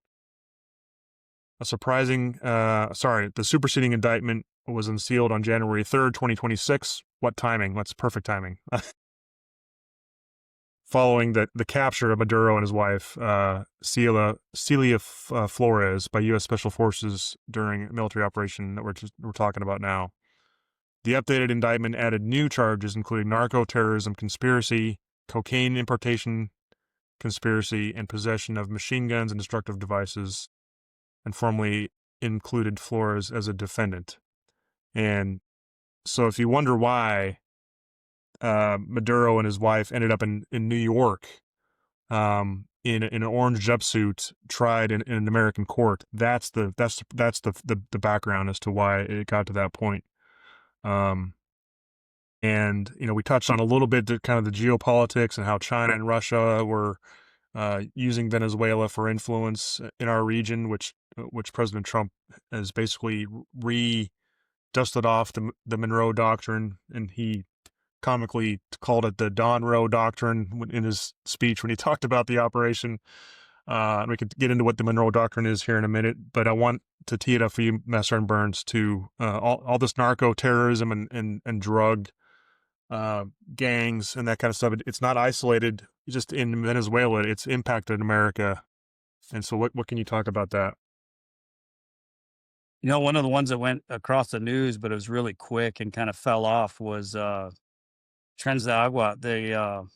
The superseding indictment was unsealed on January 3rd, 2026. What timing? That's perfect timing. Following the capture of Maduro and his wife, Celia Flores, by U.S. Special Forces during a military operation that we're talking about now. The updated indictment added new charges, including narco-terrorism conspiracy, cocaine importation conspiracy, and possession of machine guns and destructive devices, and formally included Flores as a defendant. And so if you wonder why Maduro and his wife ended up in New York in an orange jumpsuit, tried in an American court. That's the background as to why it got to that point. And we touched on a little bit kind of the geopolitics and how China and Russia were using Venezuela for influence in our region, which President Trump has basically dusted off the Monroe Doctrine, and he comically called it the Don Roe Doctrine in his speech when he talked about the operation. We could get into what the Monroe Doctrine is here in a minute, but I want to tee it up for you, Master and Burns, to all this narco-terrorism and drug gangs and that kind of stuff. It's not isolated just in Venezuela. It's impacted America. And so what can you talk about that? One of the ones that went across the news, but it was really quick and kind of fell off was Transnational, the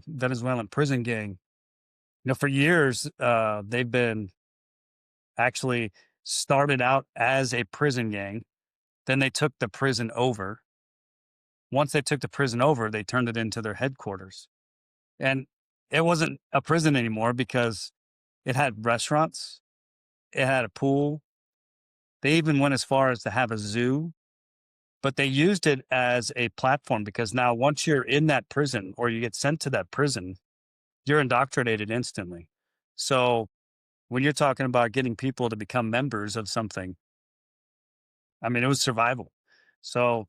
Venezuelan prison gang. For years, they've been actually started out as a prison gang. Then they took the prison over. Once they took the prison over, they turned it into their headquarters. And it wasn't a prison anymore because it had restaurants, it had a pool. They even went as far as to have a zoo, but they used it as a platform because now once you're in that prison or you get sent to that prison, you're indoctrinated instantly. So when you're talking about getting people to become members of something, I mean, it was survival. So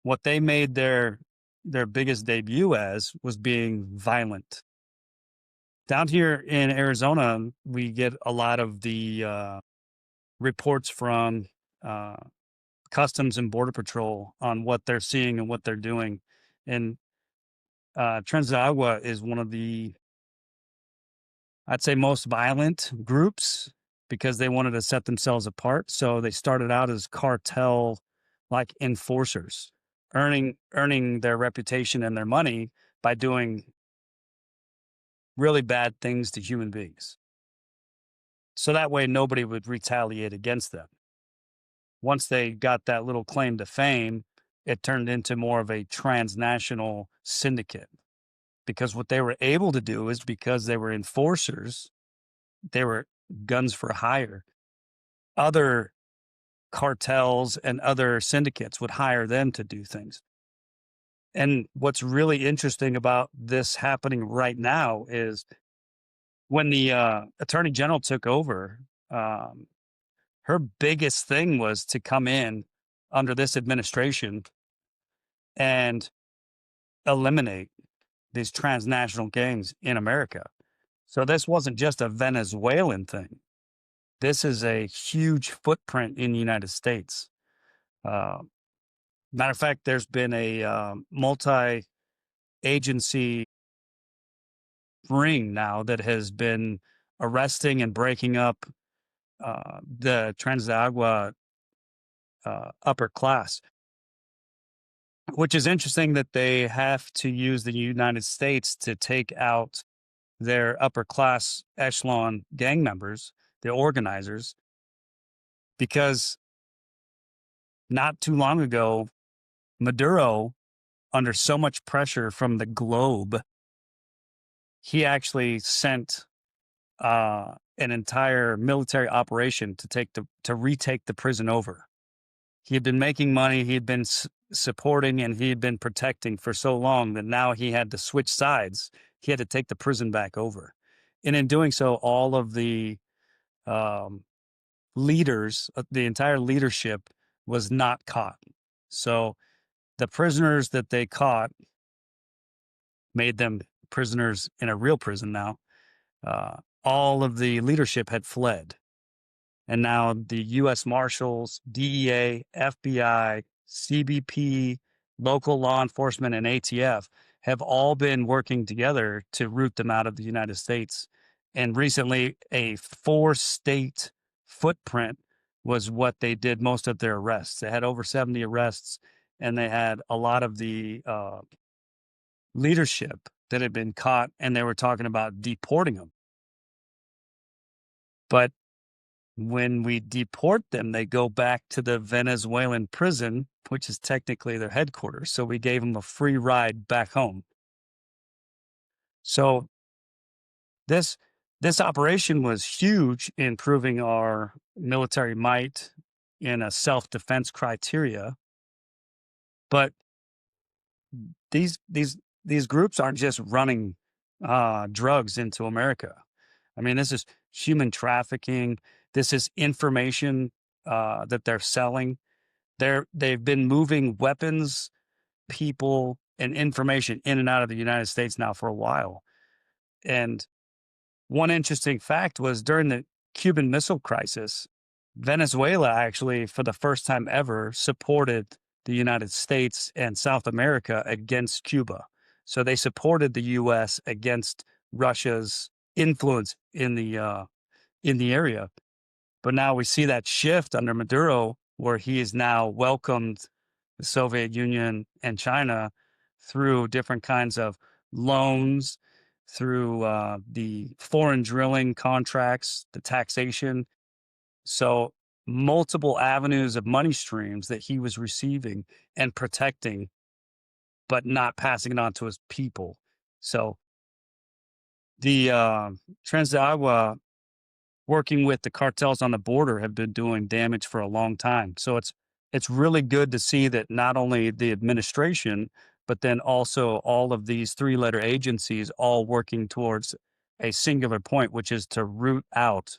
what they made their biggest debut as was being violent. Down here in Arizona, we get a lot of the reports from uh, Customs and Border Patrol on what they're seeing and what they're doing. And Transnational is one of the, I'd say, most violent groups because they wanted to set themselves apart. So they started out as cartel like enforcers, earning their reputation and their money by doing really bad things to human beings. So that way nobody would retaliate against them. Once they got that little claim to fame, it turned into more of a transnational syndicate because what they were able to do is because they were enforcers, they were guns for hire. Other cartels and other syndicates would hire them to do things. And what's really interesting about this happening right now is when the attorney general took over, her biggest thing was to come in under this administration and eliminate these transnational gangs in America. So this wasn't just a Venezuelan thing. This is a huge footprint in the United States. Uh, Matter of fact, there's been a multi-agency ring now that has been arresting and breaking up the Transagua upper class, which is interesting that they have to use the United States to take out their upper class echelon gang members, the organizers, because not too long ago, Maduro, under so much pressure from the globe, he actually sent an entire military operation to retake the prison over. He had been making money, he had been supporting, and he had been protecting for so long that now he had to switch sides. He had to take the prison back over. And in doing so, all of the leaders, the entire leadership was not caught. So the prisoners that they caught made them prisoners in a real prison now. All of the leadership had fled. And now the U.S. Marshals, DEA, FBI, CBP, local law enforcement, and ATF have all been working together to root them out of the United States. And recently, a 4-state footprint was what they did most of their arrests. They had over 70 arrests, and they had a lot of the leadership that had been caught, and they were talking about deporting them. But when we deport them, they go back to the Venezuelan prison, which is technically their headquarters. So we gave them a free ride back home. So this operation was huge in proving our military might in a self-defense criteria. But these groups aren't just running drugs into America. I mean, this is human trafficking. This is information that they're selling. They've been moving weapons, people, and information in and out of the United States now for a while. And one interesting fact was during the Cuban Missile Crisis, Venezuela actually, for the first time ever, supported the United States and South America against Cuba. So they supported the U.S. against Russia's influence in the area. But now we see that shift under Maduro, where he has now welcomed the Soviet Union and China through different kinds of loans, through the foreign drilling contracts, the taxation. So multiple avenues of money streams that he was receiving and protecting, but not passing it on to his people. So The Transnational working with the cartels on the border have been doing damage for a long time. So it's really good to see that not only the administration, but then also all of these three-letter agencies all working towards a singular point, which is to root out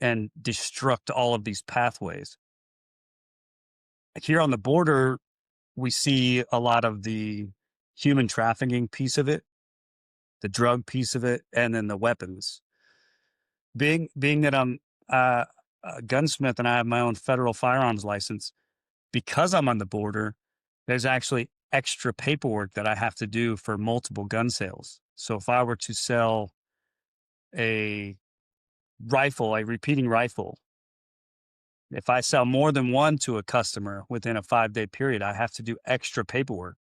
and destruct all of these pathways. Here on the border, we see a lot of the human trafficking piece of it, the drug piece of it, and then the weapons. Being that I'm a gunsmith and I have my own federal firearms license, because I'm on the border, there's actually extra paperwork that I have to do for multiple gun sales. So if I were to sell a rifle, a repeating rifle, if I sell more than one to a customer within a 5-day period, I have to do extra paperwork.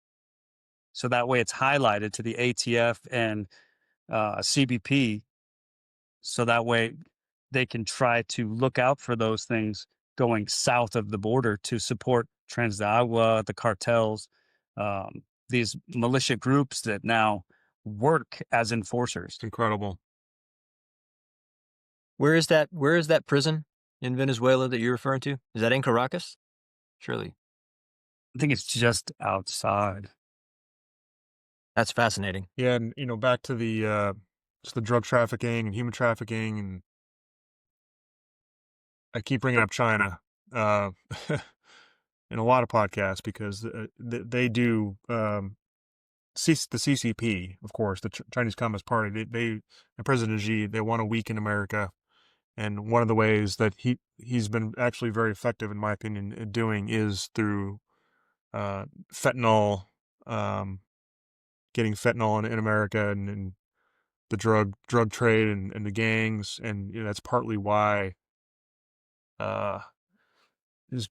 So that way it's highlighted to the ATF and CBP. So that way they can try to look out for those things going south of the border to support Transnational, the cartels, these militia groups that now work as enforcers. It's incredible. Where is that prison in Venezuela that you're referring to? Is that in Caracas? Surely. I think it's just outside. That's fascinating. Yeah, and back to the just the drug trafficking and human trafficking, and I keep bringing up China in a lot of podcasts because they do the CCP, of course, the Chinese Communist Party. They and President Xi, they want to weaken America, and one of the ways that he's been actually very effective, in my opinion, at doing is through fentanyl, getting fentanyl in America, and the drug trade and the gangs, and that's partly why is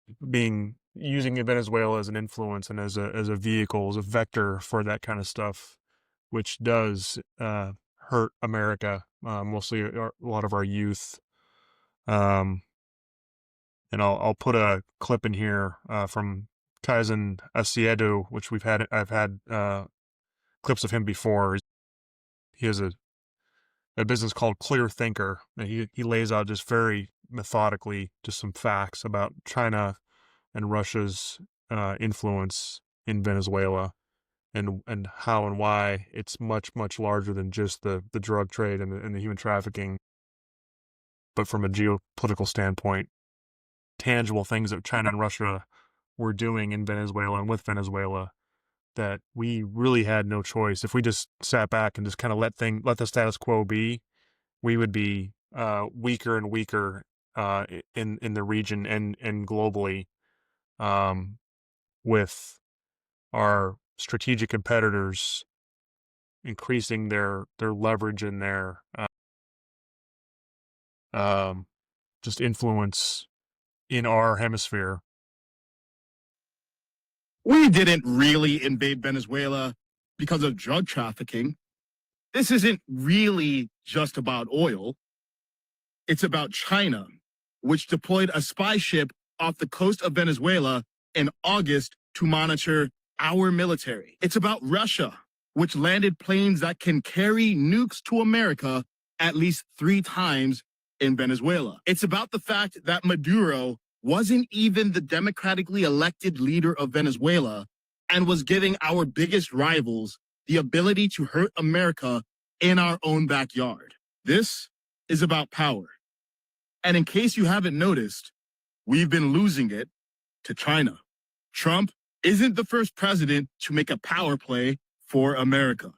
using Venezuela as an influence and as a vehicle, as a vector for that kind of stuff, which does hurt America, mostly a lot of our youth. And I'll put a clip in here from Kaizen Asiedu, which I've had clips of him before. He has a business called Clear Thinker, and he lays out just very methodically just some facts about China and Russia's influence in Venezuela, and how and why it's much, much larger than just the drug trade and the human trafficking, but from a geopolitical standpoint, tangible things that China and Russia were doing in Venezuela and with Venezuela that we really had no choice. If we just sat back and just kind of let the status quo be, we would be weaker and weaker in the region and globally, with our strategic competitors increasing their leverage and their just influence in our hemisphere. We didn't really invade Venezuela because of drug trafficking. This isn't really just about oil. It's about China, which deployed a spy ship off the coast of Venezuela in August to monitor our military. It's about Russia, which landed planes that can carry nukes to America at least 3 times in Venezuela. It's about the fact that Maduro wasn't even the democratically elected leader of Venezuela and was giving our biggest rivals the ability to hurt America in our own backyard. This is about power. And in case you haven't noticed, we've been losing it to China. Trump isn't the first president to make a power play for America.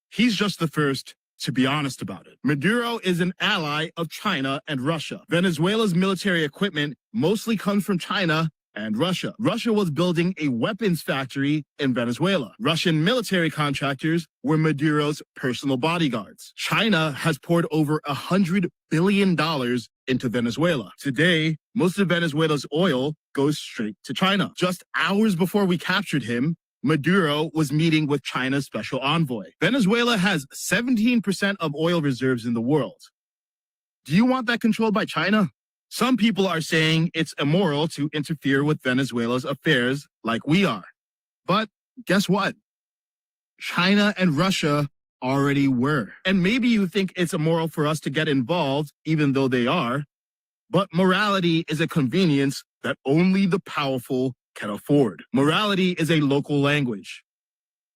He's just the first to be honest about it. Maduro is an ally of China and Russia. Venezuela's military equipment mostly comes from China and Russia. Russia was building a weapons factory in Venezuela. Russian military contractors were Maduro's personal bodyguards. China has poured over $100 billion into Venezuela. Today, most of Venezuela's oil goes straight to China. Just hours before we captured him, Maduro was meeting with China's special envoy. Venezuela has 17% of oil reserves in the world. Do you want that controlled by China? Some people are saying it's immoral to interfere with Venezuela's affairs like we are. But guess what? China and Russia already were. And maybe you think it's immoral for us to get involved, even though they are, but morality is a convenience that only the powerful can afford. Morality is a local language.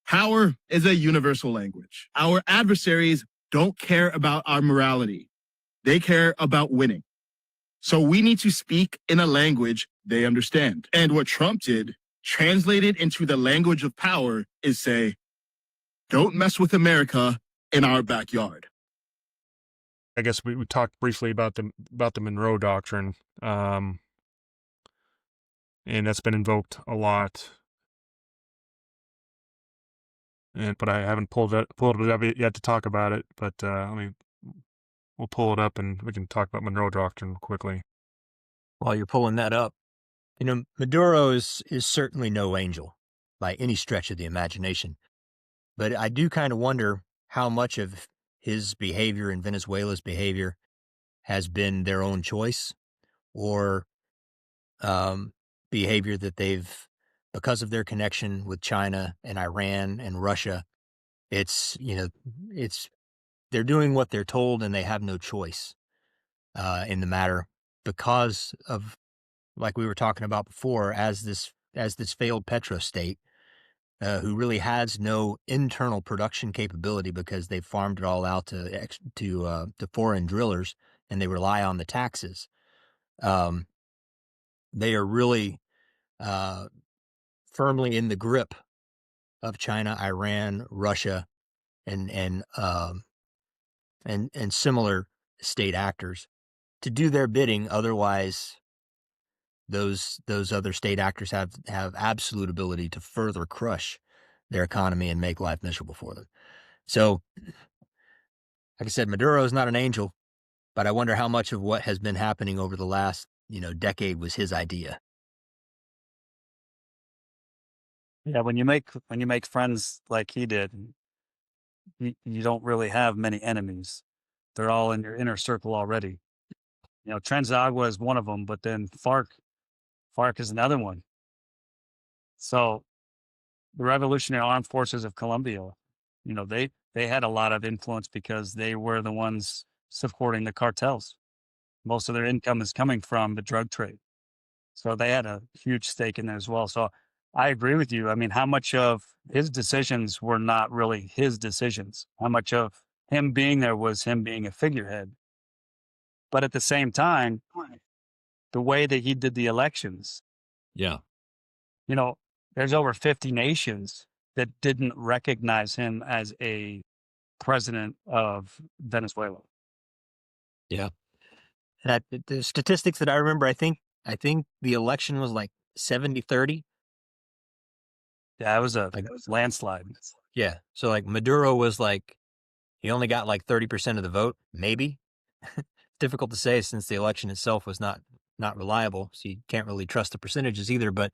Power is a universal language. Our adversaries don't care about our morality. They care about winning. So we need to speak in a language they understand. And what Trump did, translated into the language of power, is say, don't mess with America in our backyard. I guess we talked briefly about the Monroe Doctrine, and that's been invoked a lot. But I haven't pulled it up yet to talk about it. But we'll pull it up and we can talk about Monroe Doctrine quickly. While you're pulling that up, Maduro is certainly no angel by any stretch of the imagination. But I do kind of wonder how much of his behavior and Venezuela's behavior has been their own choice, or behavior that they've, because of their connection with China and Iran and Russia, they're doing what they're told and they have no choice in the matter, because of, like we were talking about before, as this failed petrostate, who really has no internal production capability because they've farmed it all out to foreign drillers, and they rely on the taxes. They are really firmly in the grip of China, Iran, Russia, and similar state actors to do their bidding. Otherwise, those other state actors have absolute ability to further crush their economy and make life miserable for them. So, like I said, Maduro is not an angel, but I wonder how much of what has been happening over the last decade was his idea. Yeah, when you make friends like he did, you don't really have many enemies. They're all in your inner circle already. Transagua is one of them, but then FARC is another one. So the Revolutionary Armed Forces of Colombia, they had a lot of influence because they were the ones supporting the cartels. Most of their income is coming from the drug trade. So they had a huge stake in there as well. So I agree with you. I mean, how much of his decisions were not really his decisions? How much of him being there was him being a figurehead? But at the same time, the way that he did the elections, Yeah. there's over 50 nations that didn't recognize him as a president of Venezuela. Yeah. And the statistics that I remember, I think the election was like 70-30. Yeah, it was a landslide. Yeah. So like Maduro was like, he only got like 30% of the vote, maybe. Difficult to say since the election itself was not reliable, so you can't really trust the percentages either. But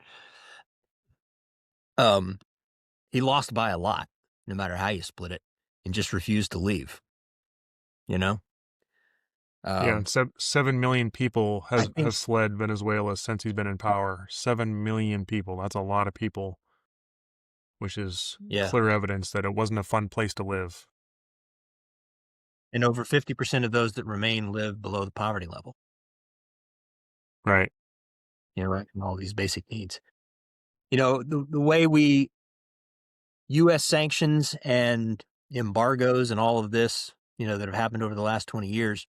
he lost by a lot, no matter how you split it, and just refused to leave. Yeah, 7 million people have fled Venezuela since he's been in power. 7 million people. That's a lot of people, which is clear evidence that it wasn't a fun place to live. And over 50% of those that remain live below the poverty level. Right. Right. And all these basic needs. The way U.S. sanctions and embargoes and all of this, that have happened over the last 20 years,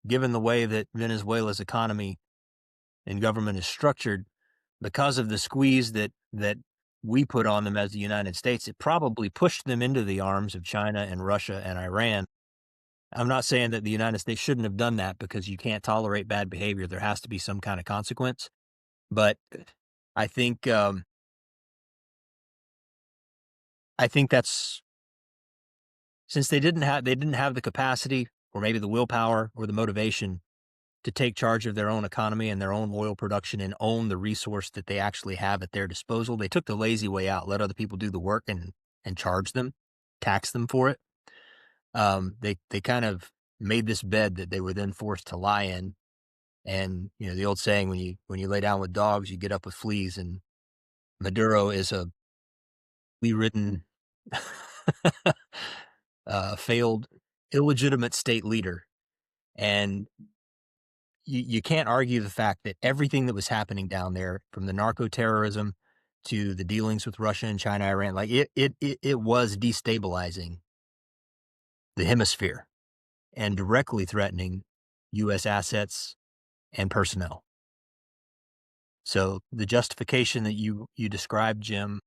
given the way that Venezuela's economy and government is structured, because of the squeeze that we put on them as the United States, it probably pushed them into the arms of China and Russia and Iran. I'm not saying that the United States shouldn't have done that, because you can't tolerate bad behavior. There has to be some kind of consequence. But I think that's, since they didn't have the capacity, or maybe the willpower or the motivation to take charge of their own economy and their own oil production and own the resource that they actually have at their disposal. They took the lazy way out, let other people do the work and charge them, tax them for it. They kind of made this bed that they were then forced to lie in. And, the old saying, when you lay down with dogs, you get up with fleas. And Maduro is a flea-ridden failed, illegitimate state leader. And you can't argue the fact that everything that was happening down there, from the narco-terrorism to the dealings with Russia and China, Iran, like it was destabilizing the hemisphere and directly threatening U.S. assets and personnel. So the justification that you described, Jim,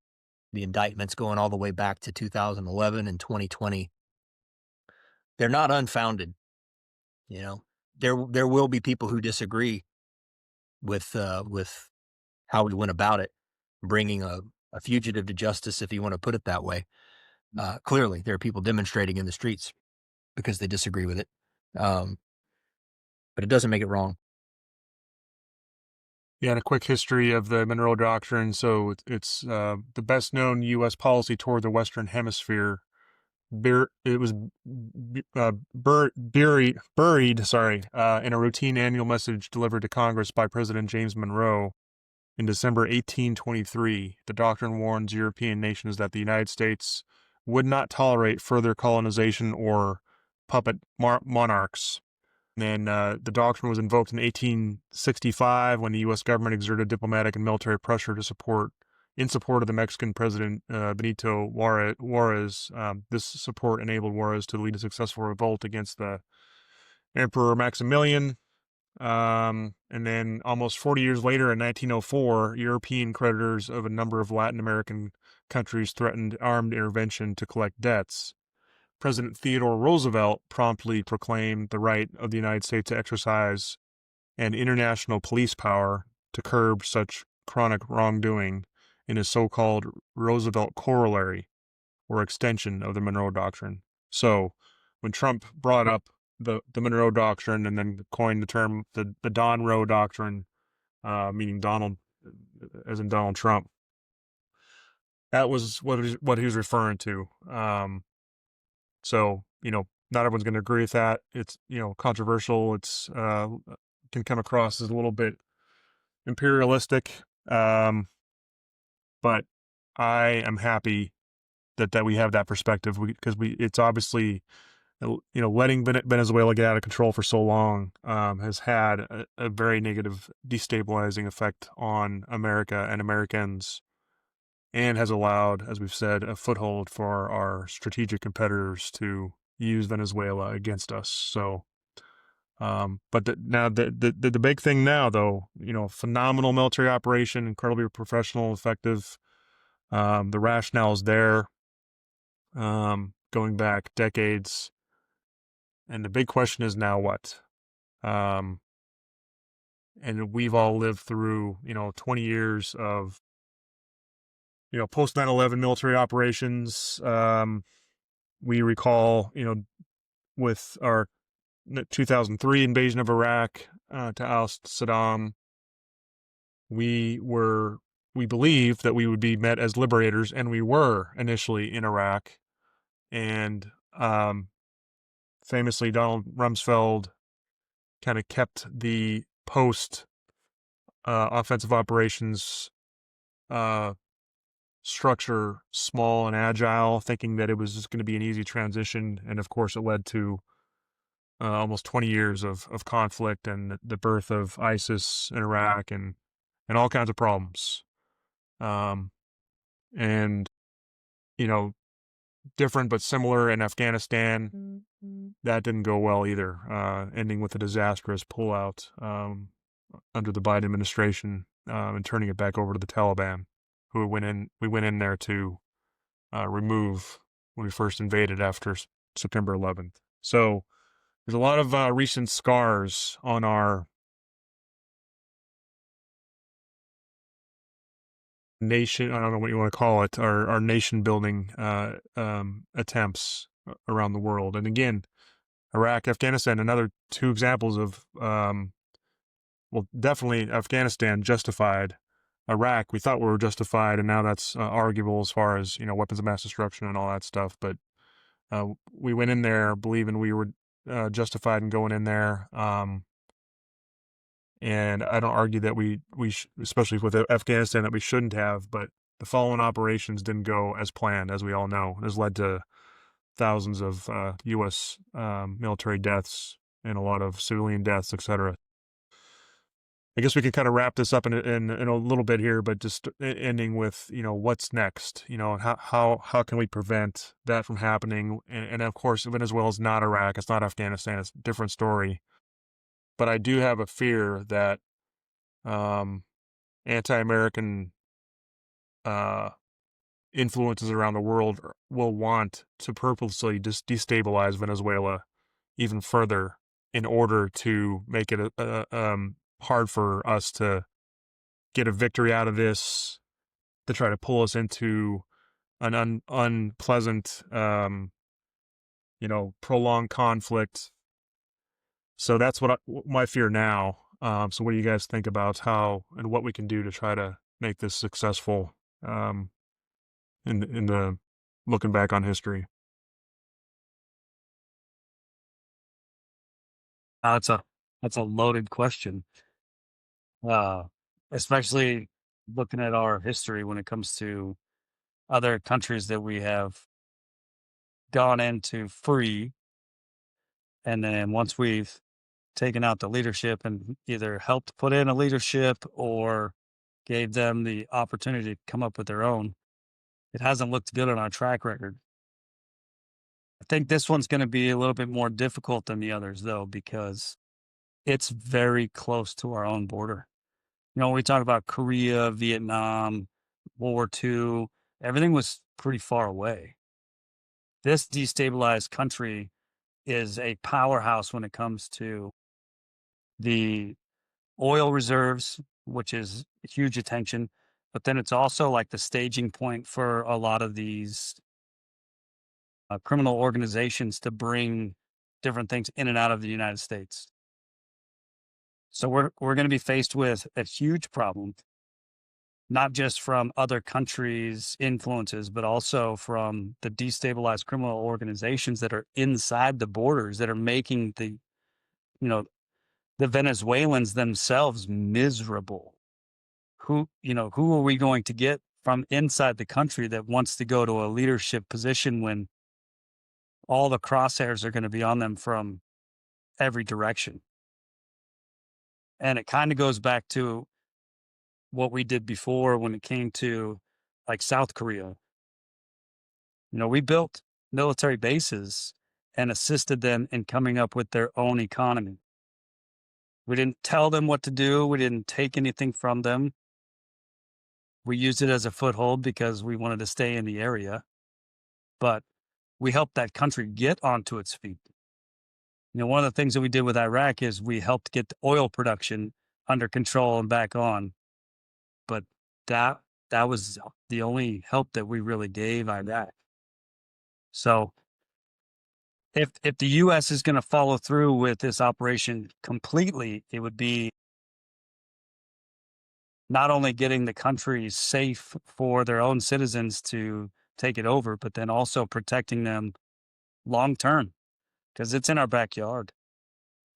the indictments going all the way back to 2011 and 2020, they're not unfounded. You know, there will be people who disagree with how we went about it, bringing a fugitive to justice, if you want to put it that way. Clearly, there are people demonstrating in the streets because they disagree with it, but it doesn't make it wrong. Yeah, and a quick history of the Monroe Doctrine. So it's the best known U.S. policy toward the Western Hemisphere. It was buried in a routine annual message delivered to Congress by President James Monroe in December 1823. The doctrine warns European nations that the United States would not tolerate further colonization or puppet monarchs. And then the doctrine was invoked in 1865 when the U.S. government exerted diplomatic and military pressure in support of the Mexican president Benito Juarez. This support enabled Juarez to lead a successful revolt against the Emperor Maximilian. And then almost 40 years later, in 1904, European creditors of a number of Latin American countries threatened armed intervention to collect debts. President Theodore Roosevelt promptly proclaimed the right of the United States to exercise an international police power to curb such chronic wrongdoing in his so-called Roosevelt Corollary, or extension of the Monroe Doctrine. So when Trump brought up the Monroe Doctrine and then coined the term the Don Roe Doctrine, meaning Donald, as in Donald Trump, that was what he was referring to. So, not everyone's going to agree with that. It's, controversial. It's can come across as a little bit imperialistic. But I am happy that we have that perspective because it's obviously, letting Venezuela get out of control for so long has had a very negative destabilizing effect on America and Americans, and has allowed, as we've said, a foothold for our strategic competitors to use Venezuela against us. So, but the big thing now, though, phenomenal military operation, incredibly professional, effective. The rationale is there, going back decades, and the big question is now what? And we've all lived through, 20 years of post 9/11 military operations. We recall, with our 2003 invasion of Iraq to oust Saddam, we believed that we would be met as liberators, and we were initially in Iraq. And famously, Donald Rumsfeld kind of kept the post offensive operations structure small and agile, thinking that it was just going to be an easy transition. And of course, it led to almost 20 years of conflict and the birth of ISIS in Iraq and all kinds of problems. And, different but similar in Afghanistan. That didn't go well either, ending with a disastrous pullout under the Biden administration and turning it back over to the Taliban, who we went in there to remove when we first invaded after September 11th. So there's a lot of recent scars on our nation. I don't know what you want to call it. Our nation building attempts around the world. And again, Iraq, Afghanistan, another two examples of, definitely Afghanistan justified. Iraq, we thought we were justified, and now that's arguable as far as, weapons of mass destruction and all that stuff. But we went in there believing we were justified in going in there. And I don't argue that we especially with Afghanistan, that we shouldn't have, but the following operations didn't go as planned, as we all know. It has led to thousands of U.S. Military deaths and a lot of civilian deaths, etc. I guess we can kind of wrap this up in a little bit here, but just ending with, what's next, and how can we prevent that from happening? And of course, Venezuela is not Iraq, it's not Afghanistan, it's a different story. But I do have a fear that anti-American influences around the world will want to purposely just destabilize Venezuela even further in order to make it hard for us to get a victory out of this, to try to pull us into an unpleasant, prolonged conflict. So that's my fear now. So what do you guys think about how and what we can do to try to make this successful in the looking back on history? That's a loaded question, especially looking at our history when it comes to other countries that we have gone into free, and then once we've taken out the leadership and either helped put in a leadership or gave them the opportunity to come up with their own, it hasn't looked good on our track record. I think this one's going to be a little bit more difficult than the others, though, because it's very close to our own border. We talk about Korea, Vietnam, World War II, everything was pretty far away. This destabilized country is a powerhouse when it comes to the oil reserves, which is huge attention, but then it's also like the staging point for a lot of these criminal organizations to bring different things in and out of the United States. So we're going to be faced with a huge problem, not just from other countries' influences, but also from the destabilized criminal organizations that are inside the borders that are making the Venezuelans themselves miserable. Who are we going to get from inside the country that wants to go to a leadership position when all the crosshairs are going to be on them from every direction? And it kind of goes back to what we did before when it came to like South Korea. We built military bases and assisted them in coming up with their own economy. We didn't tell them what to do. We didn't take anything from them. We used it as a foothold because we wanted to stay in the area, but we helped that country get onto its feet. One of the things that we did with Iraq is we helped get the oil production under control and back on. But that was the only help that we really gave Iraq. So if the U.S. is going to follow through with this operation completely, it would be not only getting the country safe for their own citizens to take it over, but then also protecting them long term, because it's in our backyard.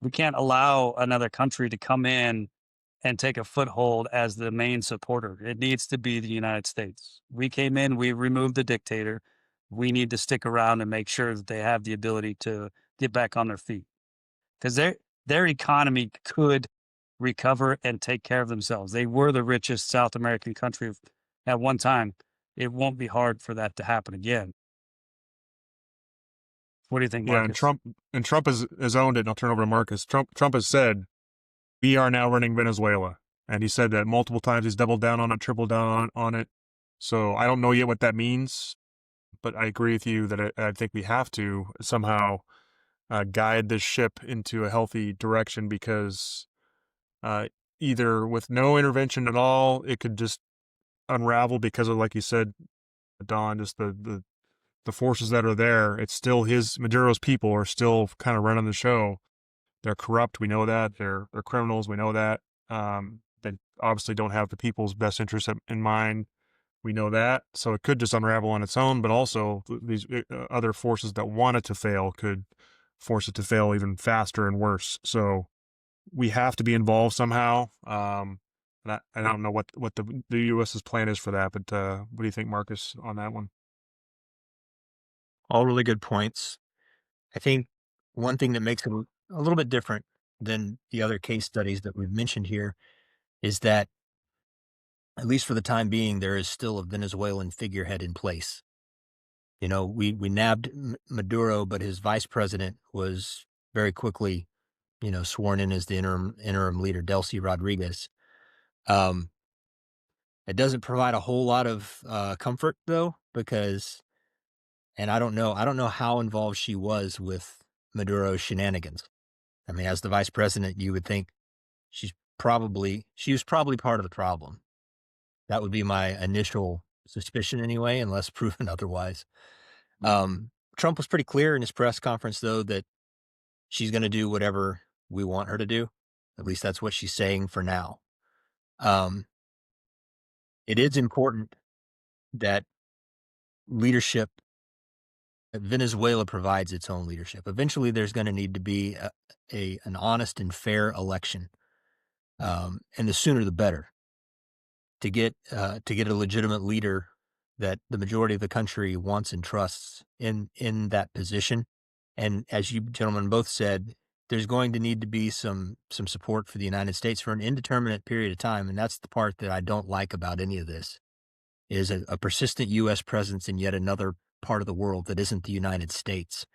We can't allow another country to come in and take a foothold as the main supporter. It needs to be the United States. We came in, we removed the dictator. We need to stick around and make sure that they have the ability to get back on their feet, because their economy could recover and take care of themselves. They were the richest South American country at one time. It won't be hard for that to happen again. What do you think, Marcus? Yeah, and Trump has owned it, and I'll turn over to Marcus. Trump has said, we are now running Venezuela. And he said that multiple times. He's doubled down on it, tripled down on it. So I don't know yet what that means, but I agree with you that I think we have to somehow guide this ship into a healthy direction, because either with no intervention at all, it could just unravel because of, like you said, Don, just the forces that are there. It's still Maduro's people are still kind of running the show. They're corrupt. We know that. They're criminals. We know that. They obviously don't have the people's best interests in mind. We know that. So it could just unravel on its own, but also these other forces that want it to fail could force it to fail even faster and worse. So we have to be involved somehow. And I don't know what the U.S.'s plan is for that, but what do you think, Marcus, on that one? All really good points. I think one thing that makes it a little bit different than the other case studies that we've mentioned here is that, at least for the time being, there is still a Venezuelan figurehead in place. We nabbed Maduro, but his vice president was very quickly, sworn in as the interim leader, Delcy Rodriguez. Um, it doesn't provide a whole lot of comfort though, because, and I don't know how involved she was with Maduro's shenanigans. I mean, as the vice president, you would think she was probably part of the problem. That would be my initial suspicion anyway, unless proven otherwise. Trump was pretty clear in his press conference, though, that she's going to do whatever we want her to do. At least that's what she's saying for now. It is important that leadership, Venezuela provides its own leadership. Eventually, there's going to need to be an honest and fair election, and the sooner the better, to get a legitimate leader that the majority of the country wants and trusts in that position. And as you gentlemen both said, there's going to need to be some support for the United States for an indeterminate period of time, and that's the part that I don't like about any of this, is a persistent U.S. presence in yet another part of the world that isn't the United States.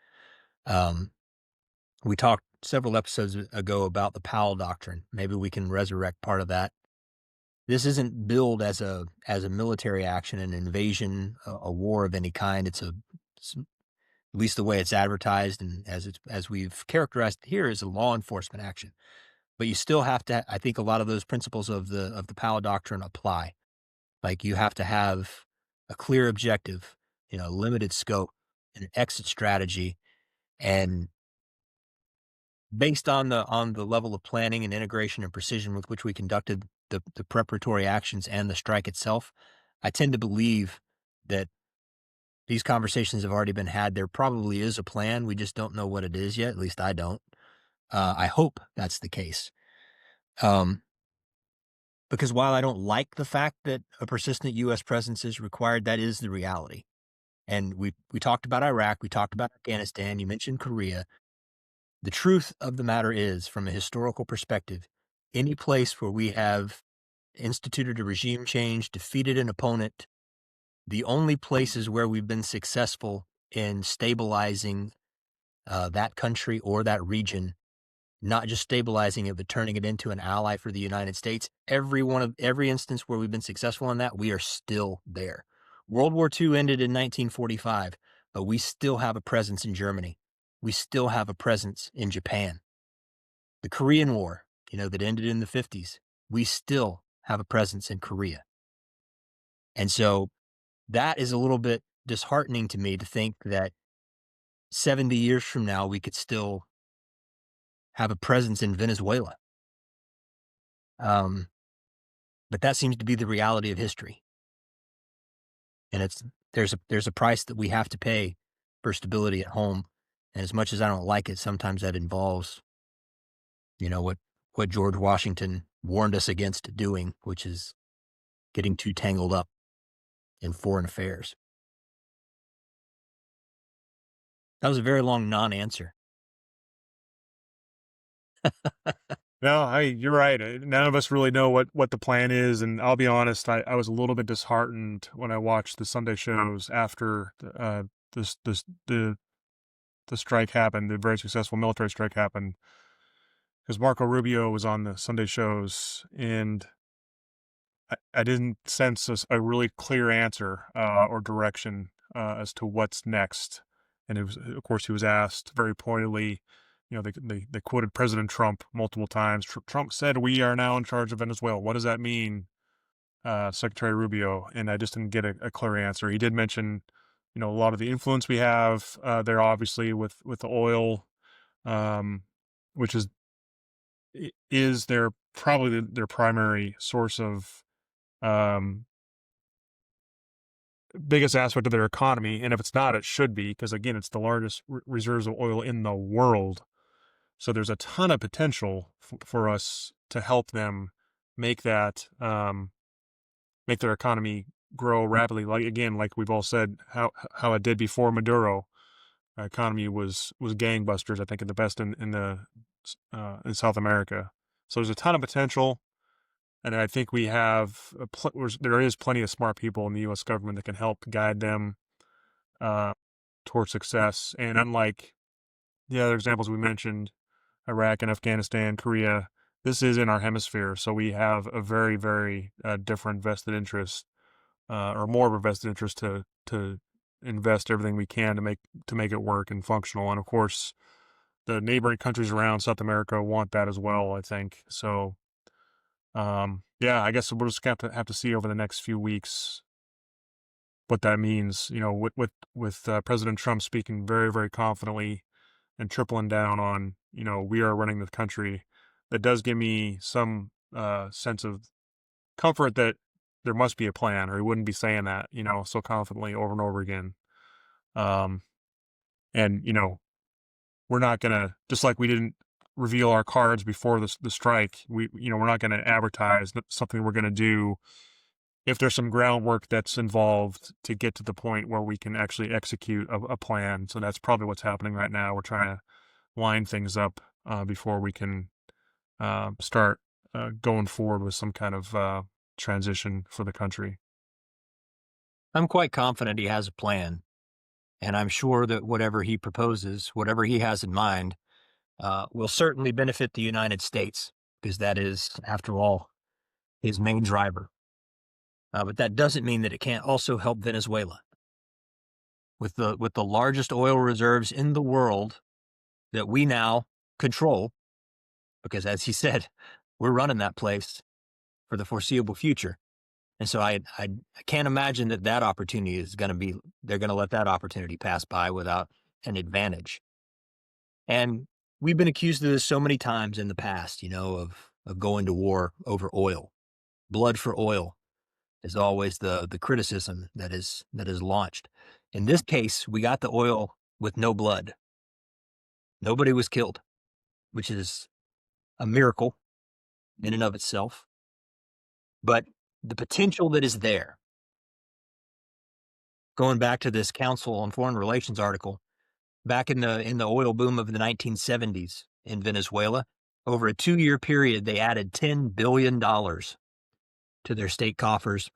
We talked several episodes ago about the Powell Doctrine. Maybe we can resurrect part of that. This isn't billed as a military action, an invasion, a war of any kind. It's at least the way it's advertised and as we've characterized it here, is a law enforcement action. But you still have to, I think a lot of those principles of the Powell Doctrine apply. Like, you have to have a clear objective, limited scope, and an exit strategy. And based on the level of planning and integration and precision with which we conducted the preparatory actions and the strike itself, I tend to believe that these conversations have already been had. There probably is a plan. We just don't know what it is yet. At least I don't. I hope that's the case. Because while I don't like the fact that a persistent U.S. presence is required, that is the reality. And we talked about Iraq. We talked about Afghanistan. You mentioned Korea. The truth of the matter is, from a historical perspective, any place where we have instituted a regime change, defeated an opponent, the only places where we've been successful in stabilizing that country or that region, not just stabilizing it, but turning it into an ally for the United States, every instance where we've been successful in that, we are still there. World War II ended in 1945, but we still have a presence in Germany. We still have a presence in Japan. The Korean War, that ended in the 50s, we still have a presence in Korea. And so that is a little bit disheartening to me, to think that 70 years from now, we could still have a presence in Venezuela. But that seems to be the reality of history. And there's a price that we have to pay for stability at home. And as much as I don't like it, sometimes that involves, what George Washington warned us against doing, which is getting too tangled up in foreign affairs. That was a very long non-answer. No, you're right. None of us really know what the plan is, and I'll be honest, I was a little bit disheartened when I watched the Sunday shows after the strike happened, the very successful military strike happened, because Marco Rubio was on the Sunday shows, and I didn't sense a really clear answer or direction as to what's next. And of course, he was asked very pointedly. They quoted President Trump multiple times. Trump said, "We are now in charge of Venezuela." What does that mean, Secretary Rubio? And I just didn't get a clear answer. He did mention, a lot of the influence we have there, obviously with the oil, which is probably their primary source of biggest aspect of their economy. And if it's not, it should be, because again, it's the largest reserves of oil in the world. So there's a ton of potential for us to help them make that, make their economy grow rapidly. Like we've all said, how it did before Maduro. economy was gangbusters. I think the best in South America. So there's a ton of potential, and I think we have there is plenty of smart people in the U.S. government that can help guide them towards success. And unlike the other examples we mentioned, Iraq and Afghanistan, Korea, this is in our hemisphere, so we have a very, very different vested interest, or more of a vested interest to invest everything we can to make it work and functional. And of course, the neighboring countries around South America want that as well, I think. So, yeah, I guess we'll just have to see over the next few weeks what that means. You know, with President Trump speaking very, very confidently and tripling down on, we are running the country. That does give me some sense of comfort that there must be a plan, or he wouldn't be saying that, so confidently over and over again. And, we're not going to, just like we didn't reveal our cards before the strike, we're not going to advertise something we're going to do if there's some groundwork that's involved to get to the point where we can actually execute a plan. So that's probably what's happening right now. We're trying to line things up before we can start going forward with some kind of transition for the country. I'm quite confident he has a plan, and I'm sure that whatever he proposes, whatever he has in mind, will certainly benefit the United States, because that is, after all, his main driver. But that doesn't mean that it can't also help Venezuela. With the largest oil reserves in the world that we now control, because as he said, we're running that place for the foreseeable future. And so I can't imagine that opportunity is going to be, they're going to let that opportunity pass by without an advantage. And we've been accused of this so many times in the past, of going to war over oil. Blood for oil is always the criticism that is launched. In this case, we got the oil with no blood. Nobody was killed, which is a miracle in and of itself. But the potential that is there, going back to this Council on Foreign Relations article, back in the oil boom of the 1970s in Venezuela, over a 2-year period, they added $10 billion to their state coffers.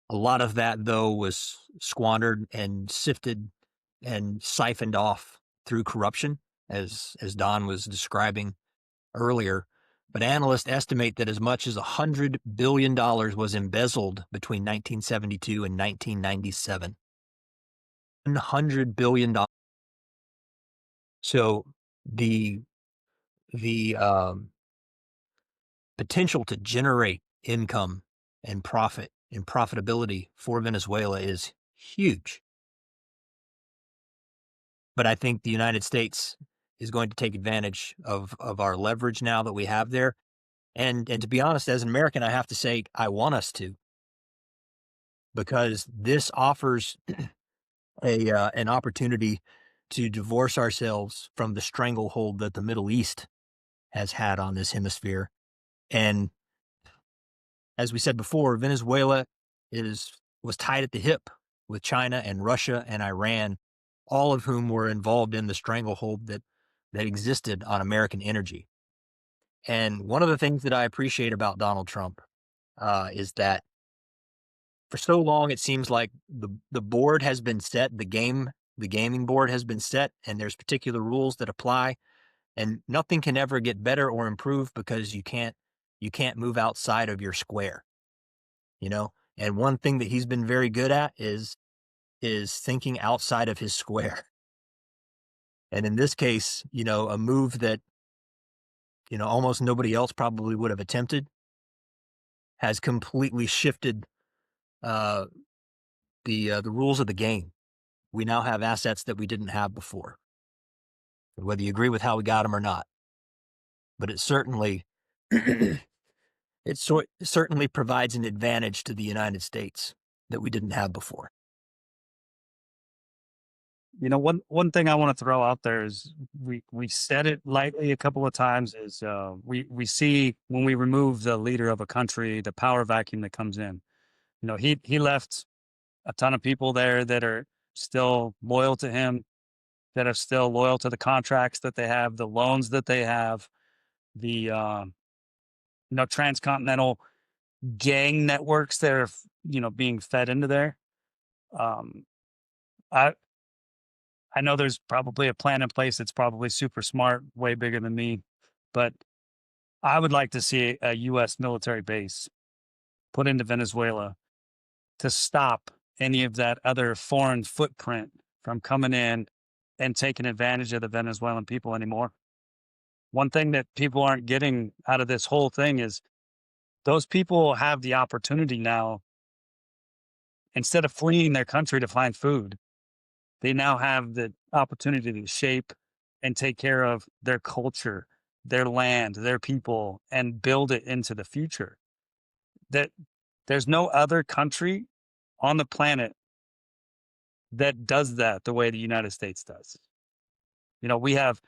A lot of that, though, was squandered and sifted and siphoned off through corruption, as Don was describing earlier. But analysts estimate that as much as $100 billion was embezzled between 1972 and 1997. $100 billion. So the potential to generate income and profit and profitability for Venezuela is huge. But I think the United States is going to take advantage of our leverage now that we have there. And to be honest, as an American, I have to say I want us to, because this offers an opportunity to divorce ourselves from the stranglehold that the Middle East has had on this hemisphere. And as we said before, Venezuela was tied at the hip with China and Russia and Iran, all of whom were involved in the stranglehold that existed on American energy. And one of the things that I appreciate about Donald Trump is that for so long it seems like the board has been set, the gaming board has been set, and there's particular rules that apply, and nothing can ever get better or improve because you can't move outside of your square, And one thing that he's been very good at is thinking outside of his square. And in this case, a move that, almost nobody else probably would have attempted has completely shifted the rules of the game. We now have assets that we didn't have before, whether you agree with how we got them or not. But it certainly certainly provides an advantage to the United States that we didn't have before. One thing I want to throw out there is we said it lightly a couple of times, is we see when we remove the leader of a country, the power vacuum that comes in. He left a ton of people there that are still loyal to him, that are still loyal to the contracts that they have, the loans that they have, the transcontinental gang networks that are being fed into there. Um, I I know there's probably a plan in place that's probably super smart, way bigger than me, but I would like to see a U.S. military base put into Venezuela to stop any of that other foreign footprint from coming in and taking advantage of the Venezuelan people anymore. One thing that people aren't getting out of this whole thing is those people have the opportunity now, instead of fleeing their country to find food, they now have the opportunity to shape and take care of their culture, their land, their people, and build it into the future. That there's no other country on the planet that does that the way the United States does. We have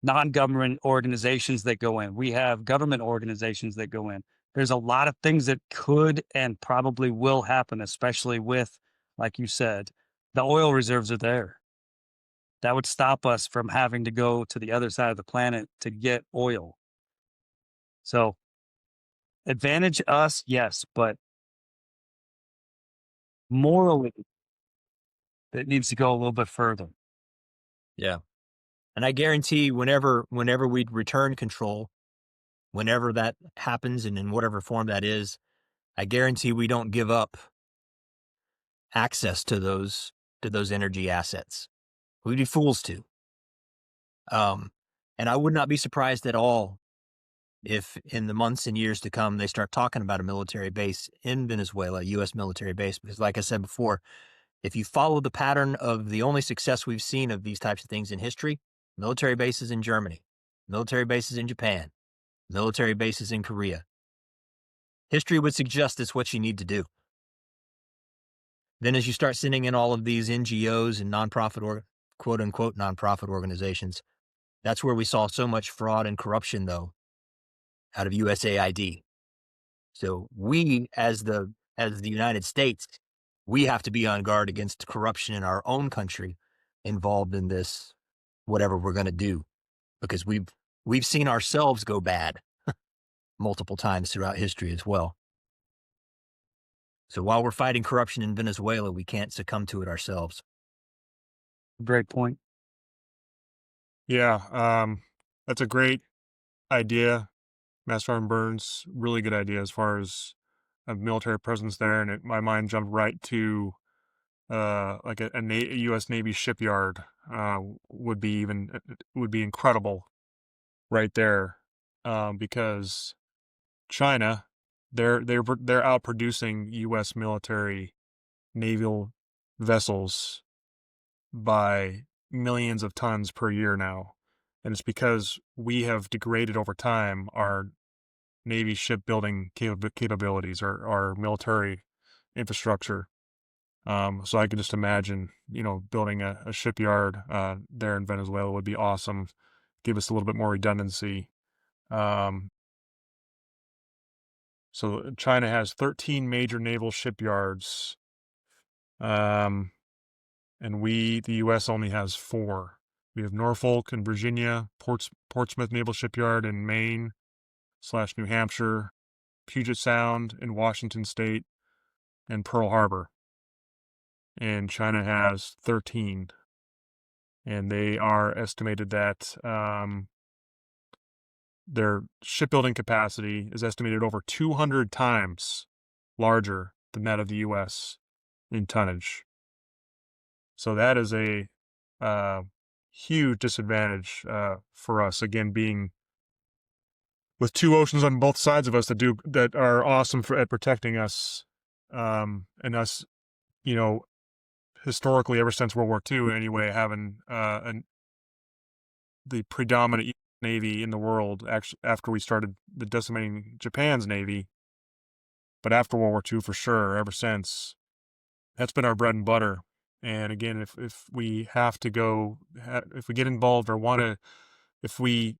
non-government organizations that go in. We have government organizations that go in. There's a lot of things that could and probably will happen, especially with, like you said, the oil reserves are there. That would stop us from having to go to the other side of the planet to get oil. So, advantage us, yes, but morally, it needs to go a little bit further. Yeah. And I guarantee whenever we return control, whenever that happens and in whatever form that is, I guarantee we don't give up access to those energy assets. We'd be fools to. And I would not be surprised at all if in the months and years to come they start talking about a military base in Venezuela, a U.S. military base, because like I said before, if you follow the pattern of the only success we've seen of these types of things in history, military bases in Germany, military bases in Japan, military bases in Korea, history would suggest it's what you need to do. Then as you start sending in all of these NGOs and nonprofit or quote unquote nonprofit organizations, that's where we saw so much fraud and corruption, though, out of USAID. So we, as the United States, we have to be on guard against corruption in our own country involved in this, whatever we're going to do, because we've seen ourselves go bad multiple times throughout history as well. So while we're fighting corruption in Venezuela, we can't succumb to it ourselves. Great point. Yeah, that's a great idea. Master Sergeant Burns, really good idea as far as a military presence there, and my mind jumped right to like a U.S. Navy shipyard would be incredible right there, because China, they're outproducing U.S. military naval vessels by millions of tons per year now. And it's because we have degraded over time our Navy shipbuilding capabilities, our military infrastructure. So I can just imagine, building a shipyard there in Venezuela would be awesome. Give us a little bit more redundancy. So China has 13 major naval shipyards. And the U.S. only has 4. We have Norfolk in Virginia, Portsmouth Naval Shipyard in Maine / New Hampshire, Puget Sound in Washington State, and Pearl Harbor. And China has 13. And they are estimated that their shipbuilding capacity is estimated over 200 times larger than that of the U.S. in tonnage. So that is a huge disadvantage for us. Again, being with 2 oceans on both sides of us that are awesome at protecting us, and us, historically ever since World War II anyway, having the predominant Navy in the world. Actually, after we started the decimating Japan's Navy, but after World War II for sure, ever since, that's been our bread and butter. And again, if we have to go, if we get involved or if we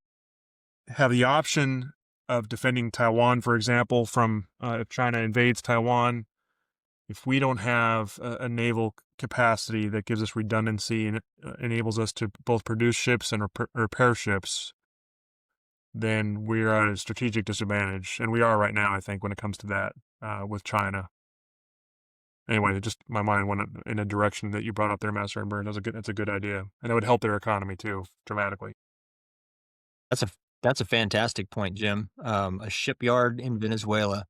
have the option of defending Taiwan, for example, from if China invades Taiwan, if we don't have a naval capacity that gives us redundancy and enables us to both produce ships and repair ships, then we're at a strategic disadvantage. And we are right now, I think, when it comes to that with China. Anyway, just my mind went in a direction that you brought up there, Master and Burn. That's a good idea. And it would help their economy, too, dramatically. That's a fantastic point, Jim. A shipyard in Venezuela.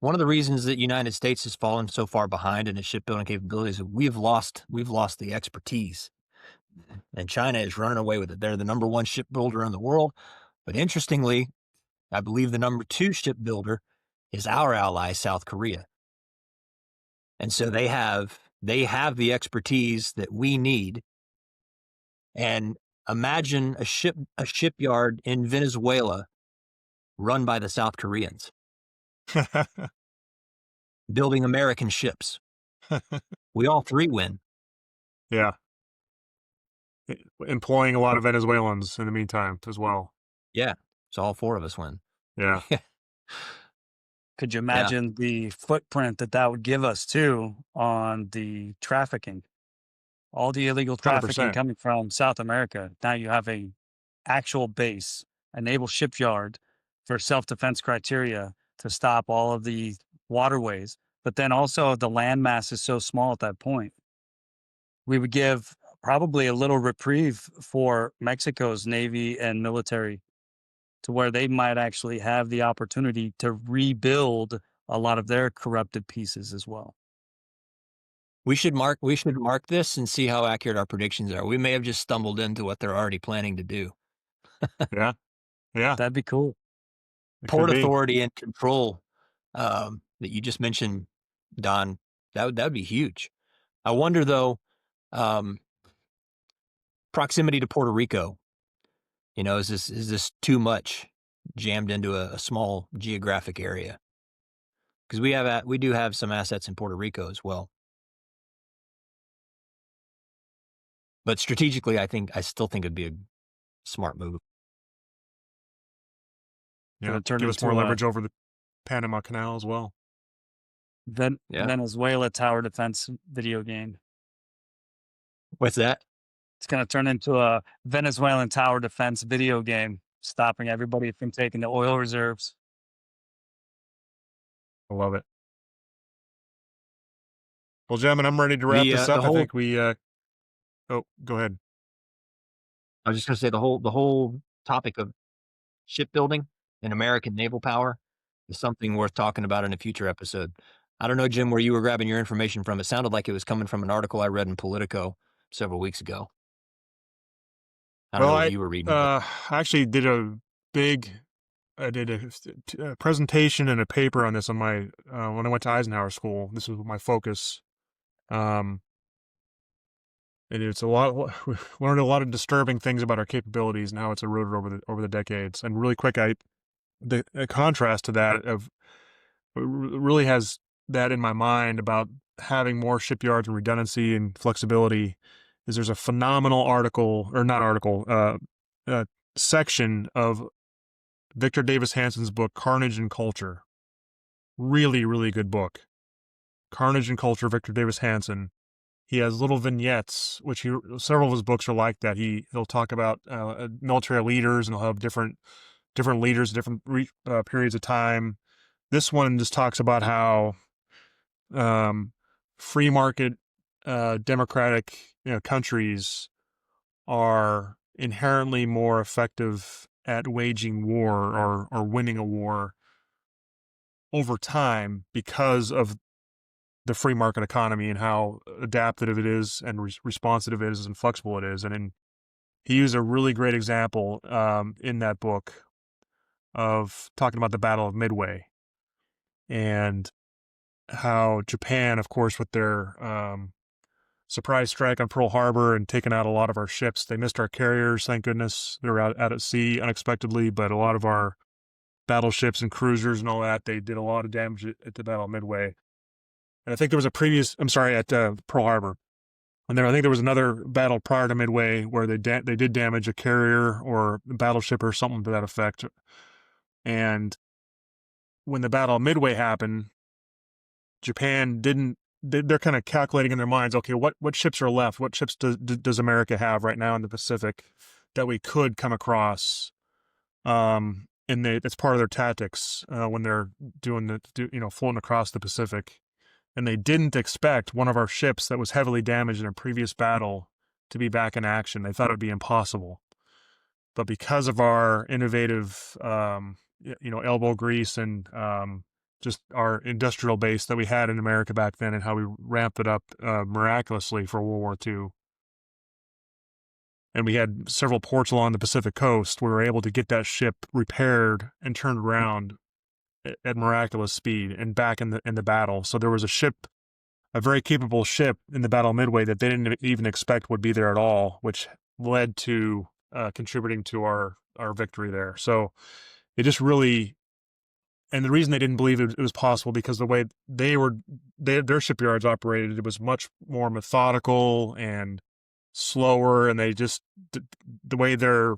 One of the reasons that United States has fallen so far behind in its shipbuilding capabilities is we've lost the expertise, and China is running away with it. They're the number one shipbuilder in the world, but interestingly, I believe the number two shipbuilder is our ally, South Korea, and so they have the expertise that we need. And imagine a shipyard in Venezuela run by the South Koreans, building American ships. We all three win. Yeah. Employing a lot of Venezuelans in the meantime as well. Yeah. So all four of us win. Yeah. Could you imagine the footprint that would give us too on the trafficking? All the illegal trafficking 100%. coming from South America. Now you have a actual base, a naval shipyard for self-defense criteria to stop all of the waterways. But then also the landmass is so small at that point. We would give probably a little reprieve for Mexico's Navy and military to where they might actually have the opportunity to rebuild a lot of their corrupted pieces as well. We should mark this and see how accurate our predictions are. We may have just stumbled into what they're already planning to do. Yeah. Yeah. That'd be cool. Port authority and control that you just mentioned, Don, that would be huge. I wonder though, proximity to Puerto Rico, is this too much jammed into a small geographic area? Because we do have some assets in Puerto Rico as well. But strategically, I still think it'd be a smart move. Yeah, give us more leverage over the Panama Canal as well. Venezuela tower defense video game. What's that? It's going to turn into a Venezuelan tower defense video game, stopping everybody from taking the oil reserves. I love it. Well, gentlemen, I'm ready to wrap this up. I think we. Oh, go ahead. I was just going to say the whole topic of shipbuilding and American naval power is something worth talking about in a future episode. I don't know, Jim, where you were grabbing your information from. It sounded like it was coming from an article I read in Politico several weeks ago. I don't know what you were reading. I actually did a presentation and a paper on this on my when I went to Eisenhower School. This was my focus. And it's we learned a lot of disturbing things about our capabilities and how it's eroded over the decades. And really quick, the contrast to that of really has that in my mind about having more shipyards and redundancy and flexibility. Is there's a phenomenal section of Victor Davis Hanson's book, Carnage and Culture. Really, really good book. Carnage and Culture, Victor Davis Hanson. He has little vignettes, which several of his books are like that. He'll talk about military leaders, and he'll have different leaders, different periods of time. This one just talks about how free market democratic countries are inherently more effective at waging war or winning a war over time because of the free market economy and how adaptive it is and responsive it is and flexible it is. And he used a really great example in that book of talking about the Battle of Midway and how Japan, of course, with their surprise strike on Pearl Harbor and taking out a lot of our ships. They missed our carriers, thank goodness. They were out at sea unexpectedly, but a lot of our battleships and cruisers and all that, they did a lot of damage at the Battle of Midway. And I think there was at Pearl Harbor. And then I think there was another battle prior to Midway where they did damage a carrier or a battleship or something to that effect. And when the Battle of Midway happened, Japan didn't they're kind of calculating in their minds, okay, what ships are left? What ships does America have right now in the Pacific that we could come across? And that's part of their tactics when they're floating across the Pacific. And they didn't expect one of our ships that was heavily damaged in a previous battle to be back in action. They thought it would be impossible. But because of our innovative, elbow grease and just our industrial base that we had in America back then and how we ramped it up miraculously for World War II, and we had several ports along the Pacific coast, we were able to get that ship repaired and turned around at miraculous speed and back in the battle. So there was a very capable ship in the Battle of Midway that they didn't even expect would be there at all, which led to contributing to our victory there. So it just really, and the reason they didn't believe it was possible because the way their shipyards operated, it was much more methodical and slower, and they just the way they're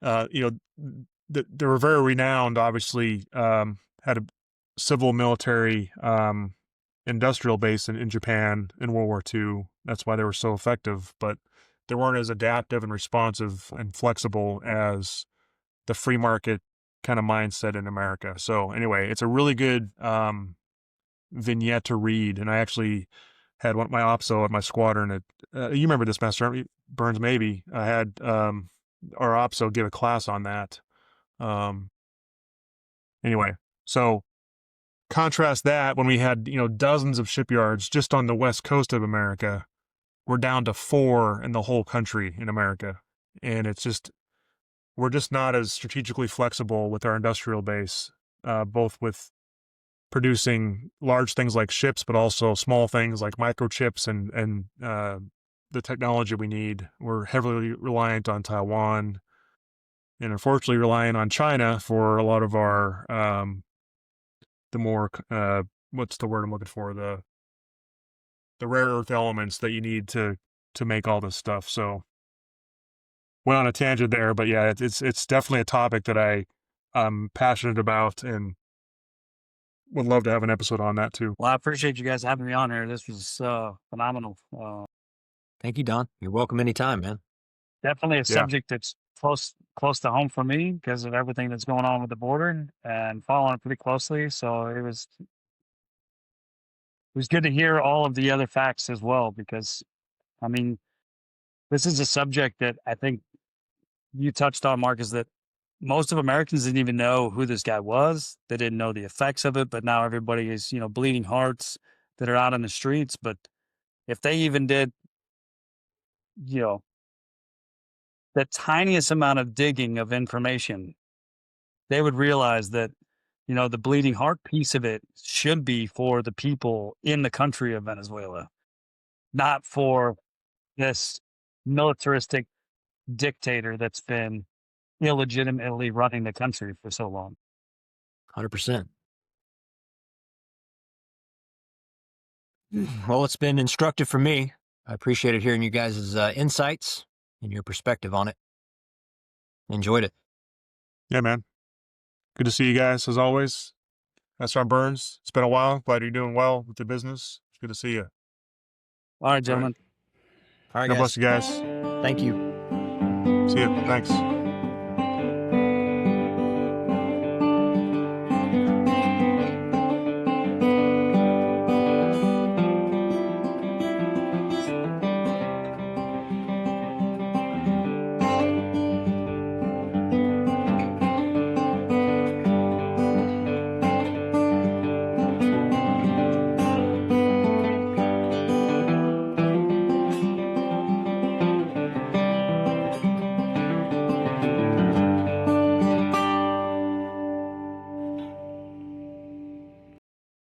they were very renowned, obviously, had a civil military industrial base in Japan in World War II. That's why they were so effective, but they weren't as adaptive and responsive and flexible as the free market kind of mindset in America. So anyway, it's a really good vignette to read, and I actually had my OPSO at my squadron. You remember this, Master Burns? Maybe I had our OPSO give a class on that. Anyway, so contrast that when we had dozens of shipyards just on the west coast of America. We're down to 4 in the whole country in America, and we're just not as strategically flexible with our industrial base, both with producing large things like ships, but also small things like microchips and the technology we need. We're heavily reliant on Taiwan, and unfortunately reliant on China for a lot of our the more what's the word I'm looking for, the rare earth elements that you need to make all this stuff. So went on a tangent there, but yeah, it's definitely a topic that I'm passionate about and would love to have an episode on that too. Well, I appreciate you guys having me on here. This was phenomenal. Thank you, Don. You're welcome anytime, man. Definitely a subject that's close to home for me because of everything that's going on with the border and following it pretty closely. So it was good to hear all of the other facts as well, because I mean, this is a subject that I think you touched on, Mark, is that most of Americans didn't even know who this guy was. They didn't know the effects of it, but now everybody is, bleeding hearts that are out in the streets. But if they even did, the tiniest amount of digging of information, they would realize that, the bleeding heart piece of it should be for the people in the country of Venezuela, not for this militaristic dictator that's been illegitimately running the country for so long. 100%. Well, it's been instructive for me. I appreciated hearing you guys' insights and your perspective on it. Enjoyed it. Yeah, man. Good to see you guys as always. That's John Burns. It's been a while. Glad you're doing well with the business. It's good to see you. All right, gentlemen. All right, God guys. bless you guys. Thank you. See you. Thanks.